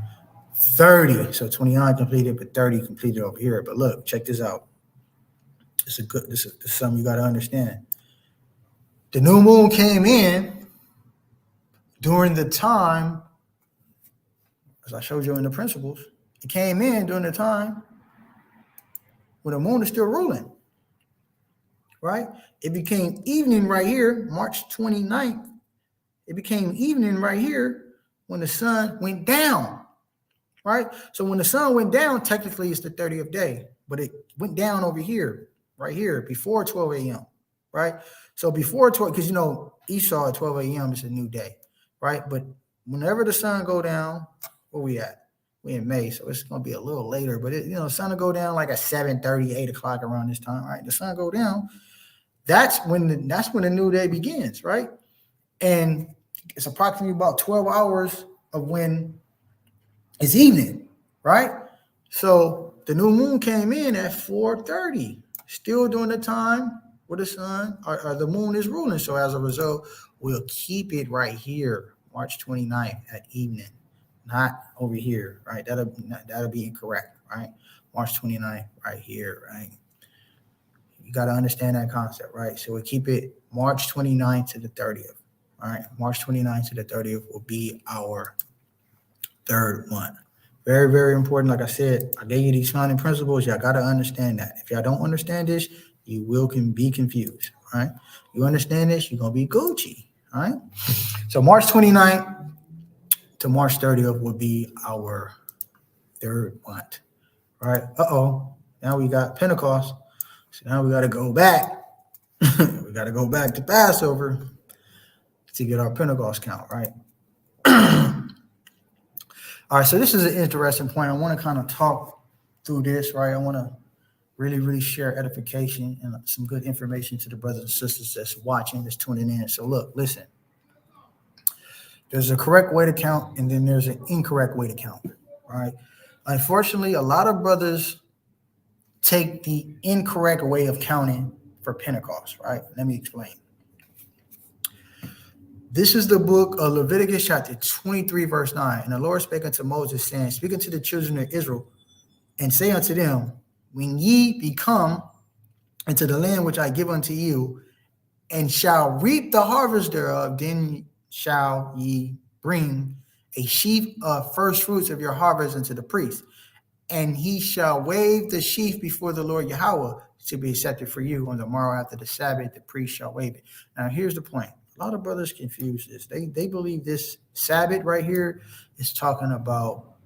30. So 29 completed, but 30 completed over here. But look, check this out. This is something you got to understand. The new moon came in during the time, as I showed you in the principles, it came in during the time when the moon is still ruling, right? It became evening right here, March 29th. It became evening right here when the sun went down, right? So when the sun went down, technically it's the 30th day, but it went down over here, right here, before 12 a.m., right? So before 12, because, Esau at 12 a.m. is a new day, right? But whenever the sun go down, where we at? We in May, so it's going to be a little later, but the sun will go down like at 7:30, 8 o'clock around this time, right? The sun go down. That's when the new day begins, right? And it's approximately about 12 hours of when it's evening, right? So the new moon came in at 4:30, still during the time where the sun or the moon is ruling. So as a result, we'll keep it right here, March 29th at evening, not over here, right? That'll be incorrect, right? March 29th right here, right? You got to understand that concept, right? So we'll keep it March 29th to the 30th, all right? March 29th to the 30th will be our third one. Very, very important. Like I said, I gave you these founding principles. Y'all got to understand that. If y'all don't understand this, you can be confused, all right? You understand this, you're going to be Gucci, all right? So March 29th to March 30th will be our third month, all right? Now we got Pentecost. So now we got to go back. We got to go back to Passover to get our Pentecost count, right? All right, so this is an interesting point. I want to kind of talk through this, right? I want to really, really share edification and some good information to the brothers and sisters that's watching, that's tuning in. So look, listen. There's a correct way to count, and then there's an incorrect way to count, all right? Unfortunately, a lot of brothers take the incorrect way of counting for Pentecost, right? Let me explain. This is the book of Leviticus chapter 23, verse 9. And the Lord spake unto Moses, saying, speak unto the children of Israel, and say unto them, when ye be come into the land which I give unto you, and shall reap the harvest thereof, then shall ye bring a sheaf of first fruits of your harvest unto the priest. And he shall wave the sheaf before the Lord Yahweh to be accepted for you. On the morrow after the Sabbath, the priest shall wave it. Now, here's the point. A lot of brothers confuse this. They believe this Sabbath right here is talking about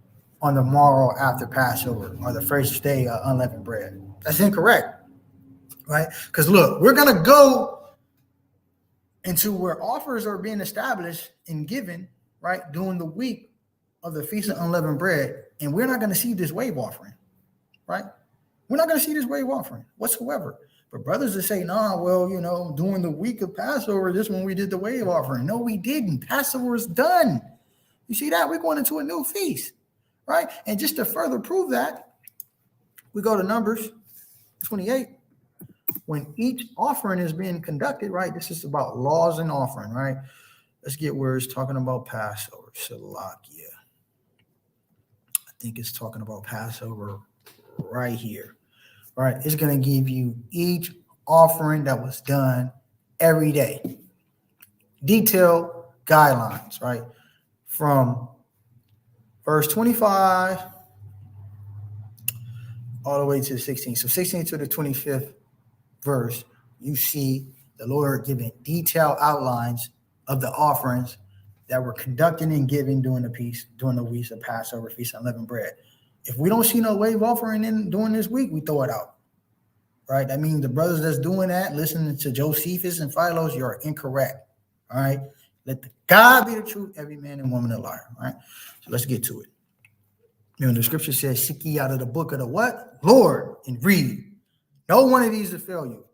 on the morrow after Passover or the first day of unleavened bread. That's incorrect, right? Because look, we're going to go into where offers are being established and given, right, during the week of the Feast of Unleavened Bread, and we're not going to see this wave offering, right? We're not going to see this wave offering whatsoever. But brothers that say, nah, well, during the week of Passover, this when we did the wave offering. No, we didn't. Passover is done. You see that? We're going into a new feast, right? And just to further prove that, we go to Numbers 28. When each offering is being conducted, right? This is about laws and offering, right? Let's get where it's talking about Passover. Salakia. I think it's talking about Passover right here. Right, it's going to give you each offering that was done every day. Detailed guidelines, right? From verse 25 all the way to 16. So 16 to the 25th verse, you see the Lord giving detailed outlines of the offerings that were conducted and given during the week of Passover, Feast of Unleavened Bread. If we don't see no wave offering during this week, we throw it out. Right? That means the brothers that's doing that, listening to Josephus and Philos, you're incorrect. All right? Let the God be the truth, every man and woman a liar. All right? So let's get to it. The scripture says, seek ye out of the book of the what? Lord, and read. No one of these will fail you.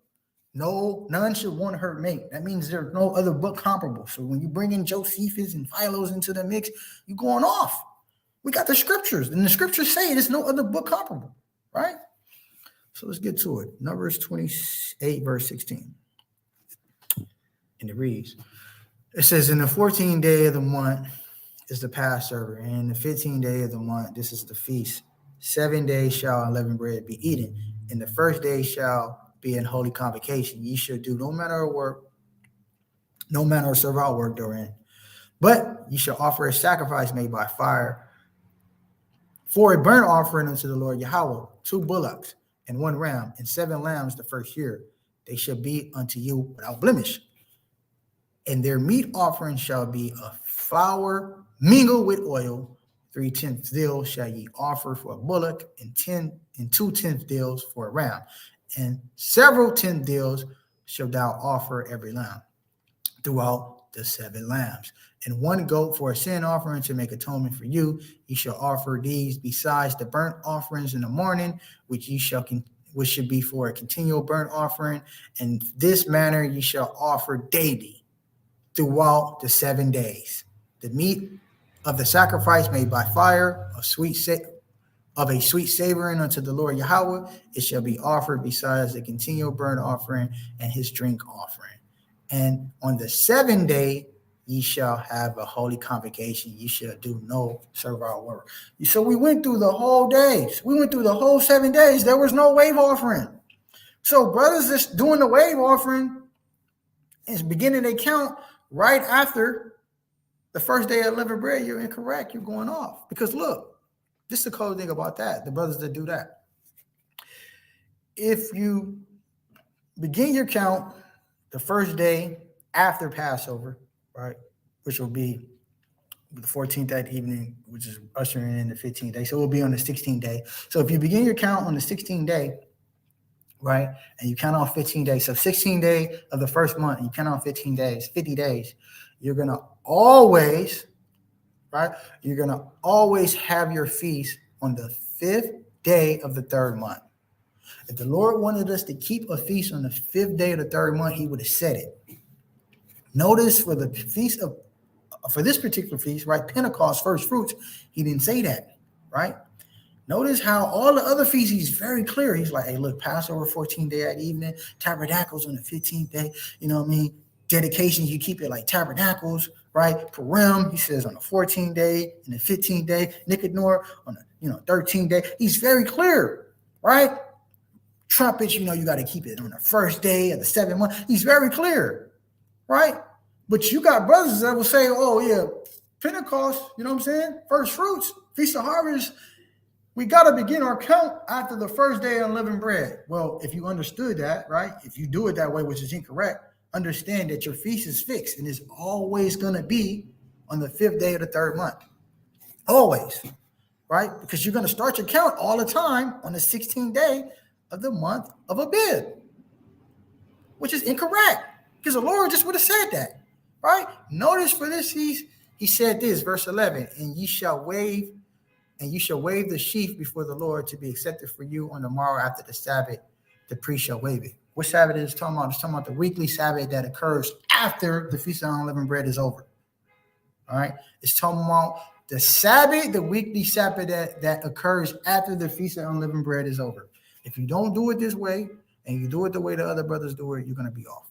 No, none should one hurt make. That means there's no other book comparable. So when you bring in Josephus and Philos into the mix, you're going off. We got the scriptures, and the scriptures say there's no other book comparable, right? So let's get to it. Numbers 28, verse 16. And it reads, it says, in the 14th day of the month is the Passover, and in the 15th day of the month, this is the feast. 7 days shall unleavened bread be eaten, and the first day shall be an holy convocation. Ye shall do no manner of work, no manner of servile work therein. But ye shall offer a sacrifice made by fire for a burnt offering unto the Lord Yahweh, 2 bullocks and 1 ram, and 7 lambs the first year. They shall be unto you without blemish. And their meat offering shall be of flour mingled with oil. 3/10 deals shall ye offer for a bullock, and 2/10 deals for a ram, and several 10 deals shall thou offer every lamb throughout the 7 lambs, and 1 goat for a sin offering to make atonement for you. Ye shall offer these besides the burnt offerings in the morning, which should be for a continual burnt offering. And this manner ye shall offer daily throughout the 7 days. The meat of the sacrifice made by fire, of a sweet savoring unto the Lord Yahweh, it shall be offered besides the continual burnt offering and his drink offering. And on the 7th day ye shall have a holy convocation. Ye shall do no servile work. So we went through the whole days. We went through the whole 7 days. There was no wave offering. So brothers that's doing the wave offering is beginning to count right after the first day of unleavened bread. You're incorrect. You're going off. Because look, this is the cool thing about that, the brothers that do that. If you begin your count the first day after Passover, right, which will be the 14th that evening, which is ushering in the 15th day. So it will be on the 16th day. So if you begin your count on the 16th day, right, and you count on 15 days, so 16th day of the first month, and you count on 15 days, 50 days, you're going to always, right, you're going to always have your feast on the 5th day of the 3rd month. If the Lord wanted us to keep a feast on the 5th day of the 3rd month, he would have said it. Notice for the feast of, for this particular feast, right, Pentecost, first fruits, he didn't say that, right? Notice how all the other feasts, he's very clear. He's like, hey, look, Passover, 14th day at evening, Tabernacles on the 15th day, you know what I mean? Dedications, you keep it like Tabernacles, right? Purim, he says on the 14th day and the 15th day, Nicanor on the 13th day. He's very clear, right? Trumpets, you got to keep it on the first day of the 7th month. He's very clear, right? But you got brothers that will say, oh, yeah, Pentecost, you know what I'm saying? First fruits, Feast of Harvest. We got to begin our count after the first day of unleavened bread. Well, if you understood that, right, if you do it that way, which is incorrect, understand that your feast is fixed and is always going to be on the 5th day of the 3rd month. Always, right? Because you're going to start your count all the time on the 16th day of the month of Abib, which is incorrect because the Lord just would have said that, right? Notice for this, he said this, verse 11, and you shall wave the sheaf before the Lord to be accepted for you on the morrow after the Sabbath. The priest shall wave it. What Sabbath is talking about? It's talking about the weekly Sabbath that occurs after the Feast of Unleavened Bread is over. All right. It's talking about the Sabbath, the weekly Sabbath that occurs after the Feast of Unleavened Bread is over. If you don't do it this way and you do it the way the other brothers do it, you're going to be off.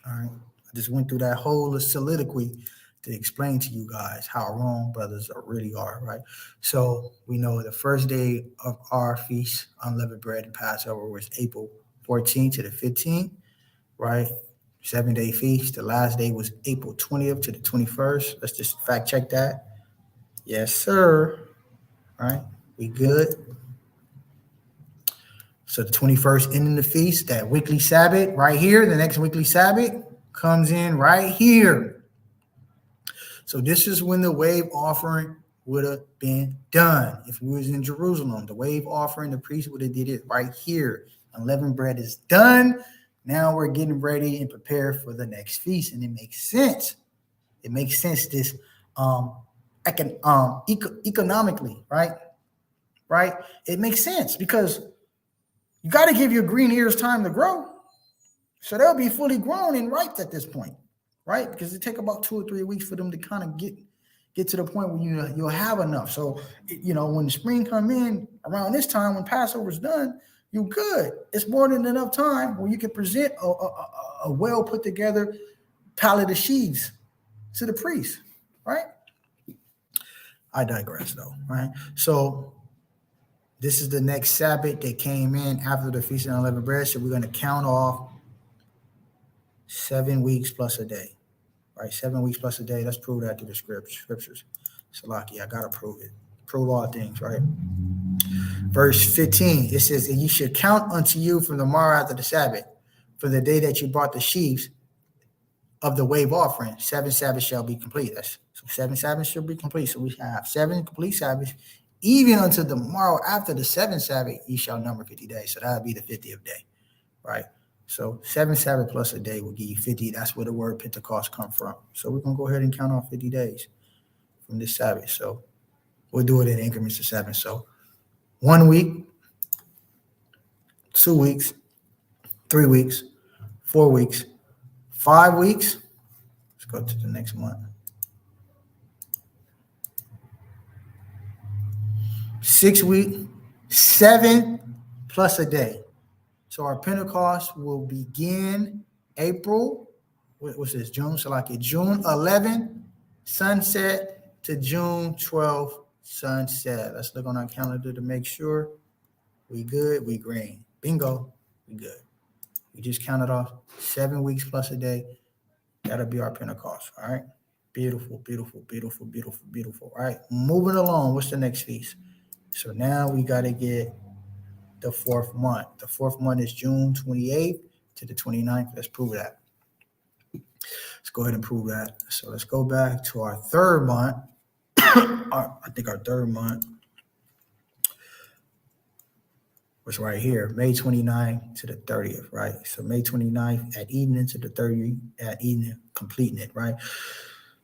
All right. I just went through that whole soliloquy to explain to you guys how wrong brothers really are, right? So we know the first day of our feast, unleavened bread and Passover, was April 14th to the 15th, right? 7-day feast. The last day was April 20th to the 21st. Let's just fact check that. Yes, sir. All right, we good. So the 21st ending the feast, that weekly Sabbath right here, the next weekly Sabbath comes in right here. So this is when the wave offering would have been done. If we was in Jerusalem, the wave offering, the priest would have did it right here. Unleavened bread is done. Now we're getting ready and prepared for the next feast. And it makes sense. It makes sense this economically, right? Right? It makes sense because you got to give your green ears time to grow. So they'll be fully grown and ripe at this point. Right? Because it take about 2 or 3 weeks for them to kind of get to the point where you'll have enough. So, when the spring come in around this time, when Passover's done, you good. It's more than enough time where you can present a well put together pallet of sheaves to the priest, right? I digress though, right? So this is the next Sabbath that came in after the Feast of Unleavened Bread. So we're going to count off 7 weeks plus a day, right? 7 weeks plus a day. Let's prove that through the scriptures. Salaki, I got to prove it. Prove all things, right? Verse 15, it says, and you should count unto you from the morrow after the Sabbath, for the day that you brought the sheaves of the wave offering, 7 Sabbaths shall be complete. So 7 Sabbaths shall be complete. So we have 7 complete Sabbaths. Even unto the morrow after the 7th Sabbath, ye shall number 50 days. So that would be the 50th day, right? So 7 Sabbath plus a day will give you 50. That's where the word Pentecost come from. So we're going to go ahead and count off 50 days from this Sabbath. So we'll do it in increments of 7. So 1 week, 2 weeks, 3 weeks, 4 weeks, 5 weeks. Let's go to the next month. 6 weeks, 7 plus a day. So our Pentecost will begin April. What's this? June. So like June 11, sunset to June 12, sunset. Let's look on our calendar to make sure we good. We green. Bingo. We good. We just counted off 7 weeks plus a day. That'll be our Pentecost. All right. Beautiful, beautiful, beautiful, beautiful, beautiful. All right. Moving along. What's the next feast? So now we got to get the 4th month. The 4th month is June 28th to the 29th. Let's prove that. Let's go ahead and prove that. So let's go back to our 3rd month. I think our 3rd month was right here, May 29th to the 30th, right? So May 29th at evening to the 30th at evening, completing it, right?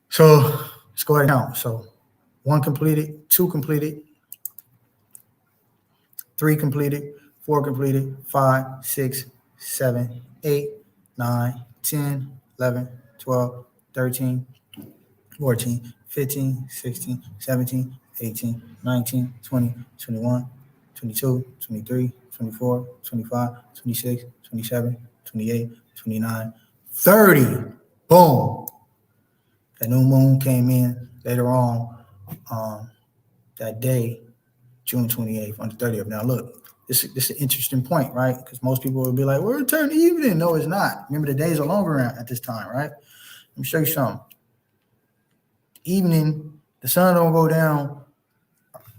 So let's go ahead and count. So 1 completed, 2 completed, 3 completed, 4 completed, 5, 6, 7, 8, 9, 10, 11, 12, 13, 14, 15, 16, 17, 18, 19, 20, 21, 22, 23, 24, 25, 26, 27, 28, 29, 30. Boom. The new moon came in later on that day, June 28th on the 30th. Now, look, this is an interesting point, right? Because most people will be like, we're turning evening. No, it's not. Remember, the days are longer at this time, right? Let me show you something. Evening, the sun don't go down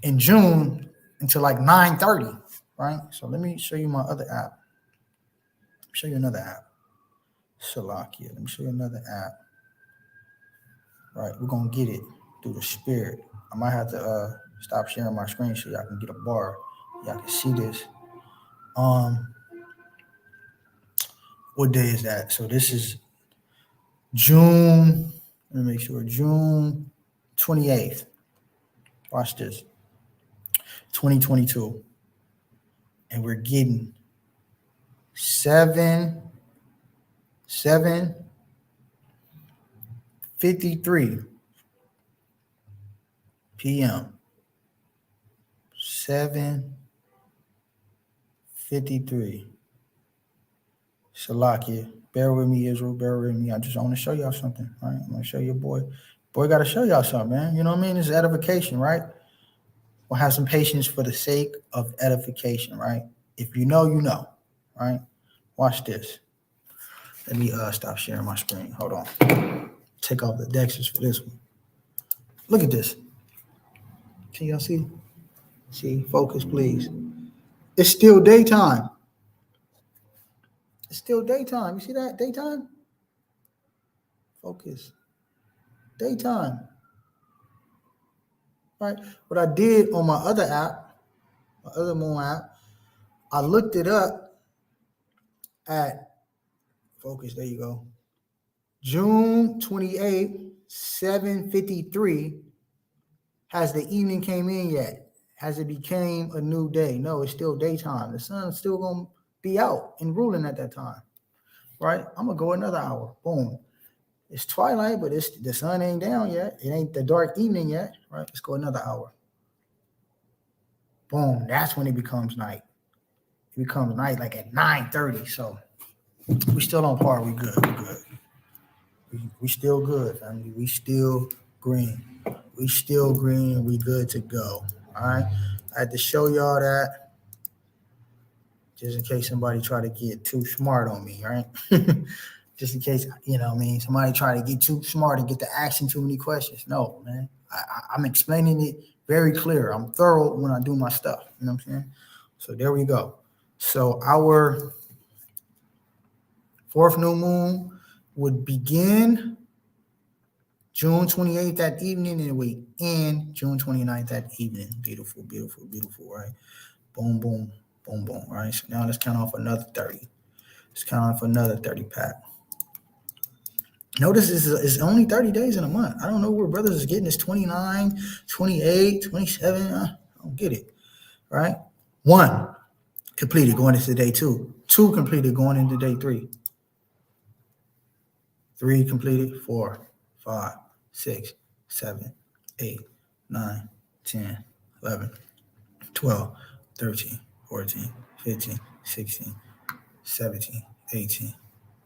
in June until like 9:30, right? So let me show you my other app. Show you another app. Salakia. Let me show you another app. Right, we're gonna get it through the spirit. I might have to stop sharing my screen so y'all can get a bar. Y'all can see this. What day is that? So this is June. Let me make sure. June 28th. Watch this. 2022. And we're getting 7:53 p.m. 7:53. Salakia. Bear with me, Israel. Bear with me. I want to show y'all something, right? I'm going to show you, boy. Boy, got to show y'all something, man. You know what I mean? It's edification, right? We'll have some patience for the sake of edification, right? If you know, you know, right? Watch this. Let me stop sharing my screen. Hold on. Take off the Dexters for this one. Look at this. Can y'all see? See, focus, please. It's still daytime. It's still daytime. You see that? Daytime? Focus. Daytime. Right? What I did on my other app, my other moon app, I looked it up at, focus, there you go. June 28th, 7:53. Has the evening came in yet? Has it became a new day? No, it's still daytime. The sun's still going to be out and ruling at that time, right? I'm going to go another hour. Boom. It's twilight, but the sun ain't down yet. It ain't the dark evening yet, right? Let's go another hour. Boom. That's when it becomes night. It becomes night like at 9:30. So we still on par. We good. We good. We still good, family. We still green. We still green. We good to go. All right. I had to show y'all that just in case somebody try to get too smart on me, right? Just in case, somebody try to get too smart and get to asking too many questions. No, man. I'm explaining it very clear. I'm thorough when I do my stuff. You know what I'm saying? So there we go. So our fourth new moon would begin June 28th that evening, and we end June 29th that evening. Beautiful, beautiful, beautiful, right? Boom, boom, boom, boom, right? So now let's count off another 30. Let's count off another 30 pack. Notice it's only 30 days in a month. I don't know where brothers is getting this 29, 28, 27. I don't get it, right? 1 completed going into day 2. 2 completed going into day 3. 3 completed, 4, 5, 6, 7, 8, 9, 10, 11, 12, 13, 14, 15, 16, 17, 18,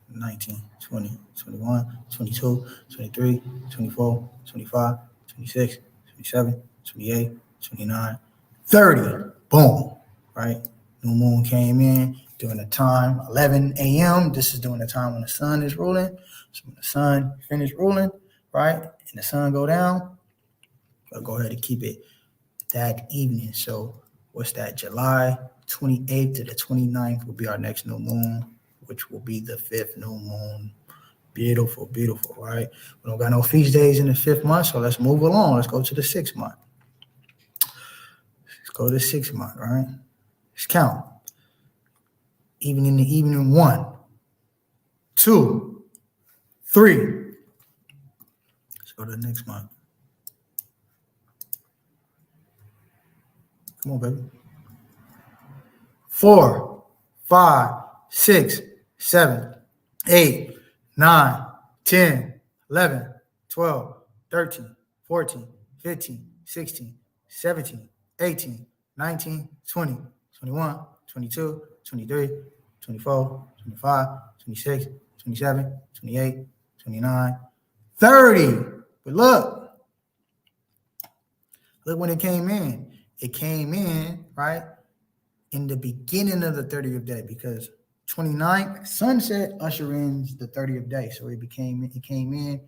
19, 20, 21, 22, 23, 24, 25, 26, 27, 28, 29, 30. Boom, right? New moon came in during the time 11 a.m. This is during the time when the sun is ruling. So when the sun finished ruling, right, and the sun go down, I'll go ahead and keep it that evening. So what's that? July 28th to the 29th will be our next new moon, which will be the 5th new moon. Beautiful, beautiful, right? We don't got no feast days in the 5th month, so let's move along. Let's go to the 6th month. Let's go to the 6th month, right? Let's count. Even in the evening, 1, 2, 3. Let's go to the next month. Come on, baby. 4, 5, 6, 7, 8, 9, 10, 11, 12, 13, 14, 15, 16, 17, 18, 19, 20, 21, 22, 23, 24, 25, 26, 27, 28, 29, 30. But look when it came in. It came in, right, in the beginning of the 30th day, because 29th sunset usher in the 30th day. So it came in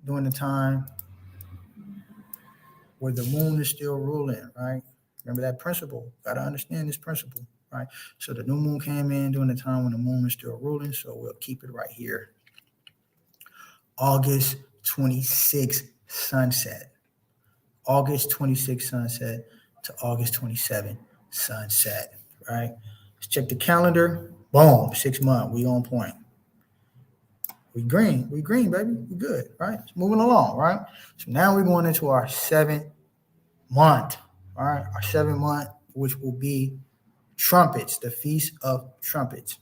during the time where the moon is still ruling, right? Remember that principle. Got to understand this principle, right? So the new moon came in during the time when the moon is still ruling. So we'll keep it right here. August 26th sunset. August 26th sunset to August 27th sunset, right? Let's check the calendar. Boom, 6 months. We on point. We green, baby. We good, right? It's moving along, right? So now we're going into our 7th month, all right? Our 7th month, which will be trumpets, the Feast of Trumpets.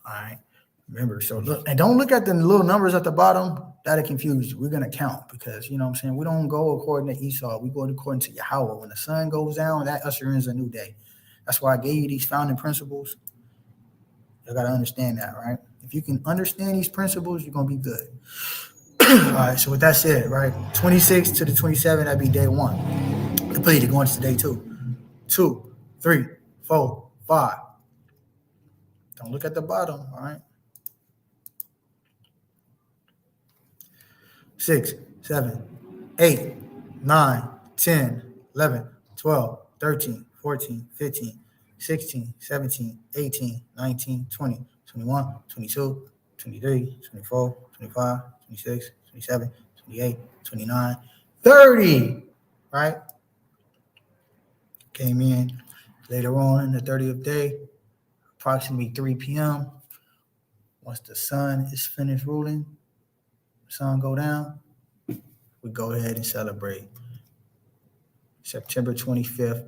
All right. Remember, so look, and don't look at the little numbers at the bottom. That'll confuse you. We're going to count because, you know what I'm saying, we don't go according to Esau. We go according to Yahweh. When the sun goes down, that ushers in a new day. That's why I gave you these founding principles. You got to understand that, right? If you can understand these principles, you're going to be good. All right, so with that said, right, 26 to the 27, that'd be day 1. Completed, going to day 2. 2, 3, 4, 5. Don't look at the bottom, all right? 6, 7, 8, 9, 10, 11, 12, 13, 14, 15, 16, 17, 18, 19, 20, 21, 22, 23, 24, 25, 26, 27, 28, 29, 30, right? Came in later on in the 30th day, approximately 3 p.m. Once the sun is finished ruling, sun go down, we go ahead and celebrate. September 25th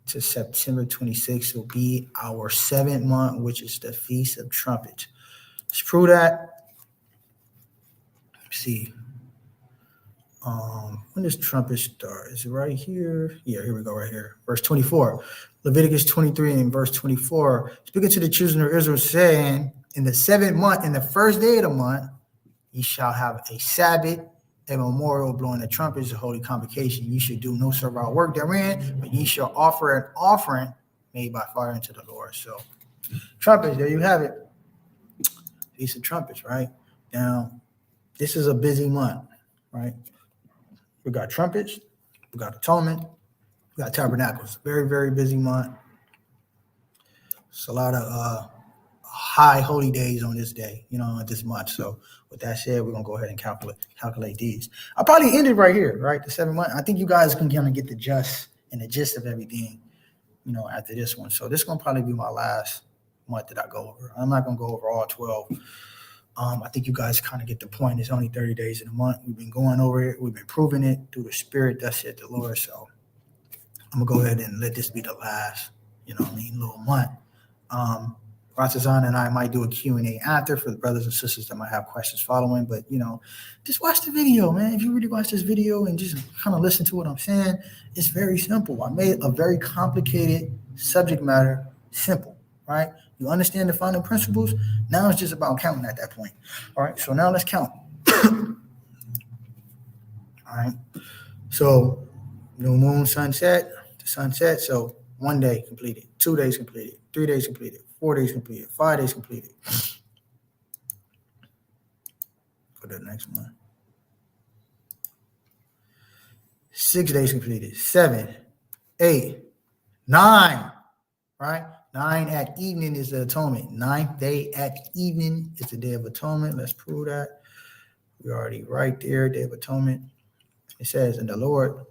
to September 26th will be our 7th month, which is the Feast of Trumpets. Let's prove that. Let's see. When does trumpet start? Is it right here? Yeah, here we go, right here. Verse 24. Leviticus 23 and verse 24. Speaking to the children of Israel, saying, in the 7th month, in the first day of the month, ye shall have a Sabbath, a memorial, blowing the trumpets, a holy convocation. Ye should do no servile work therein, but ye shall offer an offering made by fire unto the Lord. So, trumpets, there you have it. Feast of Trumpets, right? Now, this is a busy month, right? We got trumpets, we got atonement, we got tabernacles. Very, very busy month. It's a lot of high holy days on this day, this month. So with that said, we're gonna go ahead and calculate these. I'll probably end it right here, right? The 7 month. I think you guys can kind of get the gist of everything, after this one. So this is gonna probably be my last month that I go over. I'm not gonna go over all 12. I think you guys kind of get the point. It's only 30 days in a month. We've been going over it. We've been proving it through the Spirit. Thus said the Lord. So I'm going to go ahead and let this be the last, little month. Ratazan and I might do a Q&A after for the brothers and sisters that might have questions following. But, just watch the video, man. If you really watch this video and just kind of listen to what I'm saying, it's very simple. I made a very complicated subject matter simple, right? You understand the founding principles. Now it's just about counting at that point. All right. So now let's count. All right. So new moon, sunset, the sunset. So 1 day completed, 2 days completed, 3 days completed, 4 days completed, 5 days completed. For the next one. 6 days completed, 7, 8, 9. Right? 9 at evening is the atonement. 9th day at evening is the Day of Atonement. Let's prove that. We're already right there, Day of Atonement. It says, and the Lord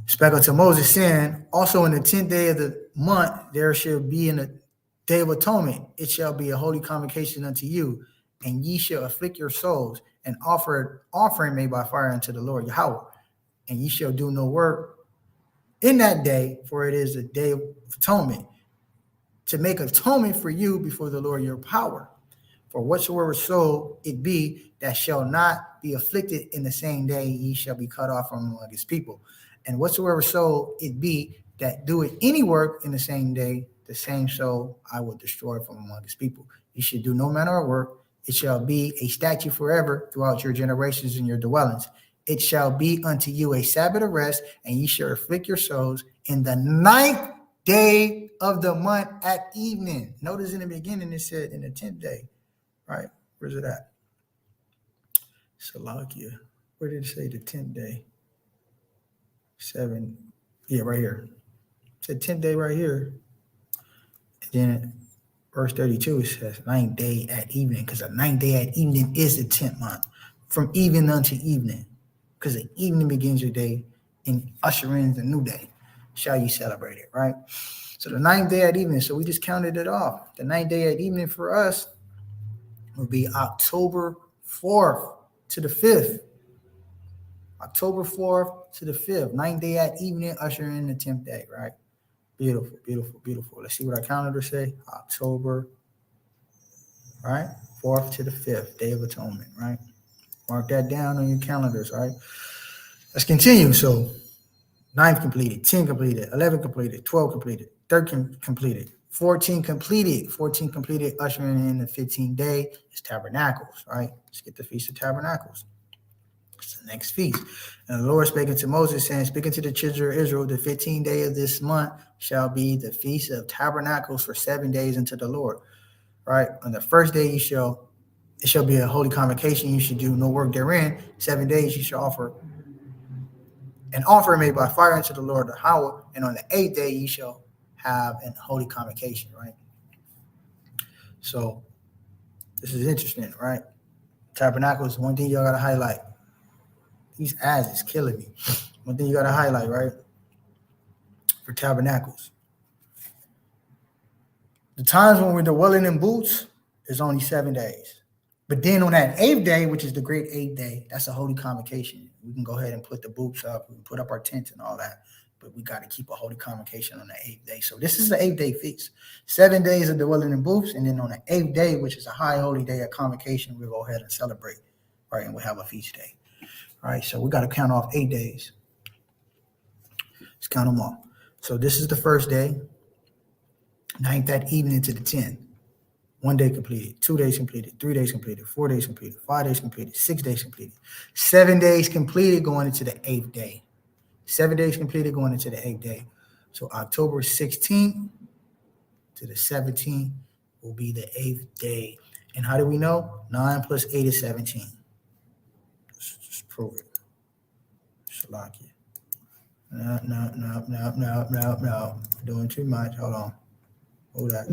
spake unto Moses, saying, also in the 10th day of the month, there shall be in the Day of Atonement. It shall be a holy convocation unto you, and ye shall afflict your souls, and offer an offering made by fire unto the Lord Yahweh. And ye shall do no work in that day, for it is a day of atonement, to make atonement for you before the Lord your power. For whatsoever soul it be that shall not be afflicted in the same day, ye shall be cut off from among his people. And whatsoever soul it be that doeth any work in the same day, the same soul I will destroy from among his people. Ye should do no manner of work. It shall be a statute forever throughout your generations and your dwellings. It shall be unto you a Sabbath of rest, and ye shall afflict your souls in the 9th day of the month at evening. Notice in the beginning it said in the 10th day, right? Where's it at? Salakia. Where did it say the 10th day? 7. Yeah, right here. It said 10th day right here. And then verse 32, it says 9th day at evening, because the 9th day at evening is the 10th month, from even unto evening. Because the evening begins your day and usher in the new day. Shall you celebrate it, right? So the 9th day at evening, so we just counted it off. The 9th day at evening for us will be October 4th to the 5th. October 4th to the 5th. 9th day at evening, usher in the 10th day, right? Beautiful, beautiful, beautiful. Let's see what our calendar say. October, right? 4th to the 5th, Day of Atonement, right? Mark that down on your calendars, right? Let's continue. So 9th completed, 10 completed, 11 completed, 12 completed, 13 completed, 14 completed, 14 completed, ushering in the 15th day. It's Tabernacles, right? Let's get the Feast of Tabernacles. It's the next feast. And the Lord spake unto Moses, saying, speaking to the children of Israel, the 15th day of this month shall be the Feast of Tabernacles for 7 days unto the Lord, right? On the first day it shall be a holy convocation. You should do no work therein. 7 days you shall offer an offering made by fire unto the Lord Yahweh. And on the 8th day you shall have an holy convocation, right? So this is interesting, right? Tabernacles, one thing y'all got to highlight. These ads is killing me. One thing you got to highlight, right? For Tabernacles. The times when we're dwelling in booths is only 7 days. But then on that 8th day, which is the great 8th day, that's a holy convocation. We can go ahead and put the booths up. We can put up our tents and all that. But we got to keep a holy convocation on the 8th day. So this is the 8th day feast. 7 days of dwelling in booths. And then on the 8th day, which is a high holy day of convocation, we'll go ahead and celebrate, right? And we'll have a feast day. All right, so we got to count off 8 days. Let's count them off. So this is the first day, 9th that evening to the 10th. 1 day completed, 2 days completed, 3 days completed, 4 days completed, 5 days completed, 6 days completed, 7 days completed going into the 8th day. 7 days completed going into the 8th day. So October 16th to the 17th will be the 8th day. And how do we know? 9 plus 8 is 17. Just prove it. Shalakia. No. Doing too much. Hold on. Hold that.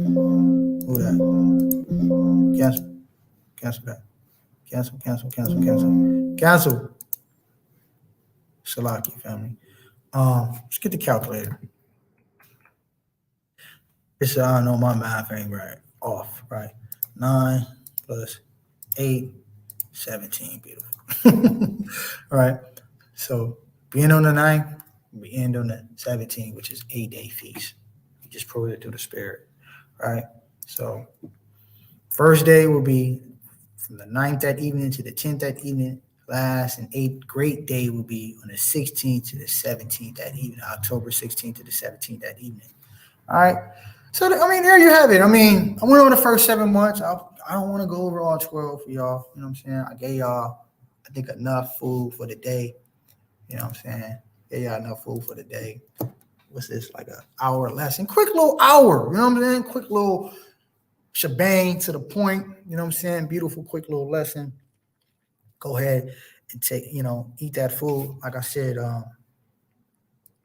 Cancel that. Cancel. Shalakia, family. Let's get the calculator. It's I know my math ain't right. Off, right? 9 plus 8, 17. Beautiful. All right. So being on the 9th, we end on the 17th, which is 8-day feast. We just proved it through the Spirit. All right. So first day will be from the 9th that evening to the 10th that evening. Last and 8th great day will be on the 16th to the 17th that evening, October 16th to the 17th that evening. All right. So, there you have it. I went over the first 7 months. I don't want to go over all 12 for y'all. You know what I'm saying? I gave y'all, I think, enough food for the day. You know what I'm saying? Gave y'all enough food for the day. What's this, like an hour lesson? Quick little hour. You know what I'm saying? Quick little shebang to the point. You know what I'm saying? Beautiful, quick little lesson. Go ahead and take, eat that food. Like I said,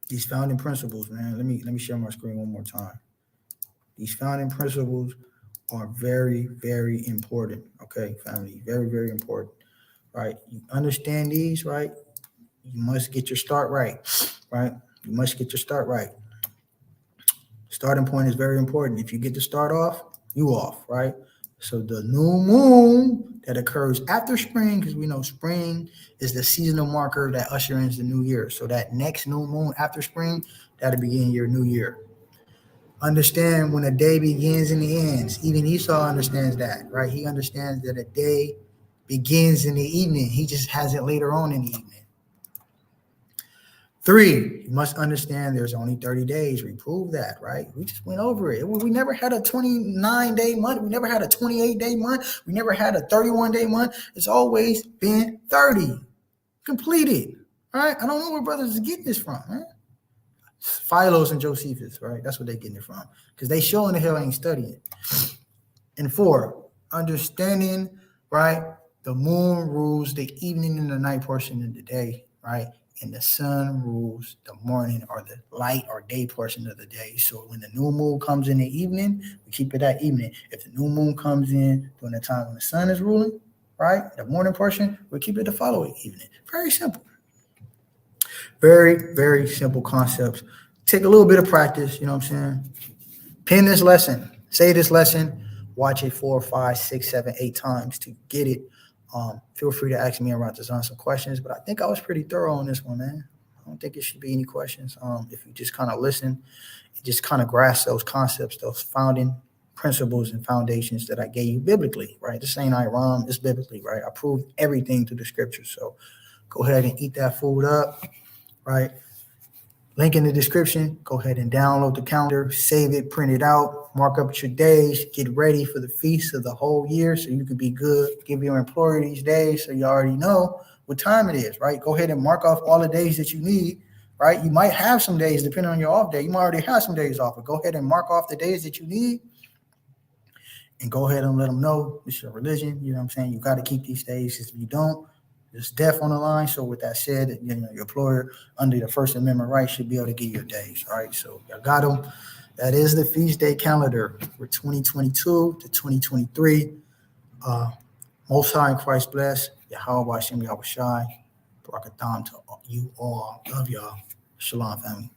these founding principles, man. Let me share my screen one more time. These founding principles are very, very important. Okay, family, very, very important. Right? You understand these, right? You must get your start right. Right? You must get your start right. Starting point is very important. If you get the start off, you off, right? So the new moon that occurs after spring, because we know spring is the seasonal marker that ushers in the new year. So that next new moon after spring, that'll begin your new year. Understand when a day begins and ends. Even Esau understands that, right? He understands that a day begins in the evening. He just has it later on in the evening. 3, you must understand there's only 30 days. We proved that, right? We just went over it. We never had a 29-day month. We never had a 28-day month. We never had a 31-day month. It's always been 30. Completed, right? I don't know where brothers are getting this from, man. Philos and Josephus, right? That's what they're getting it from. Because they sure in the hell ain't studying. And 4, understanding, right? The moon rules the evening and the night portion of the day, right? And the sun rules the morning or the light or day portion of the day. So when the new moon comes in the evening, we keep it that evening. If the new moon comes in during the time when the sun is ruling, right? The morning portion, we keep it the following evening. Very simple. Very, very simple concepts. Take a little bit of practice, you know what I'm saying? Pin this lesson, say this lesson, watch it 4, 5, 6, 7, 8 times to get it. Feel free to ask me around this on some questions, but I think I was pretty thorough on this one, man. I don't think it should be any questions. If you just kind of listen and just kind of grasp those concepts, those founding principles and foundations that I gave you biblically, right? This ain't Iran, it's biblically, right? I proved everything through the scriptures. So go ahead and eat that food up, right? Link in the description. Go ahead and download the calendar, save it, print it out, mark up your days, get ready for the feast of the whole year so you can be good. Give your employer these days so you already know what time it is, right? Go ahead and mark off all the days that you need, right? You might have some days depending on your off day. You might already have some days off, but go ahead and mark off the days that you need and go ahead and let them know it's your religion. You know what I'm saying? You got to keep these days. If you don't, there's death on the line. So with that said, your employer under the First Amendment right should be able to give you days, right? So I got them. That is the feast day calendar for 2022 to 2023. Most High in Christ bless. Yahweh Hashem Yahweh Shai. Barakatam to you all. Love y'all. Shalom, family.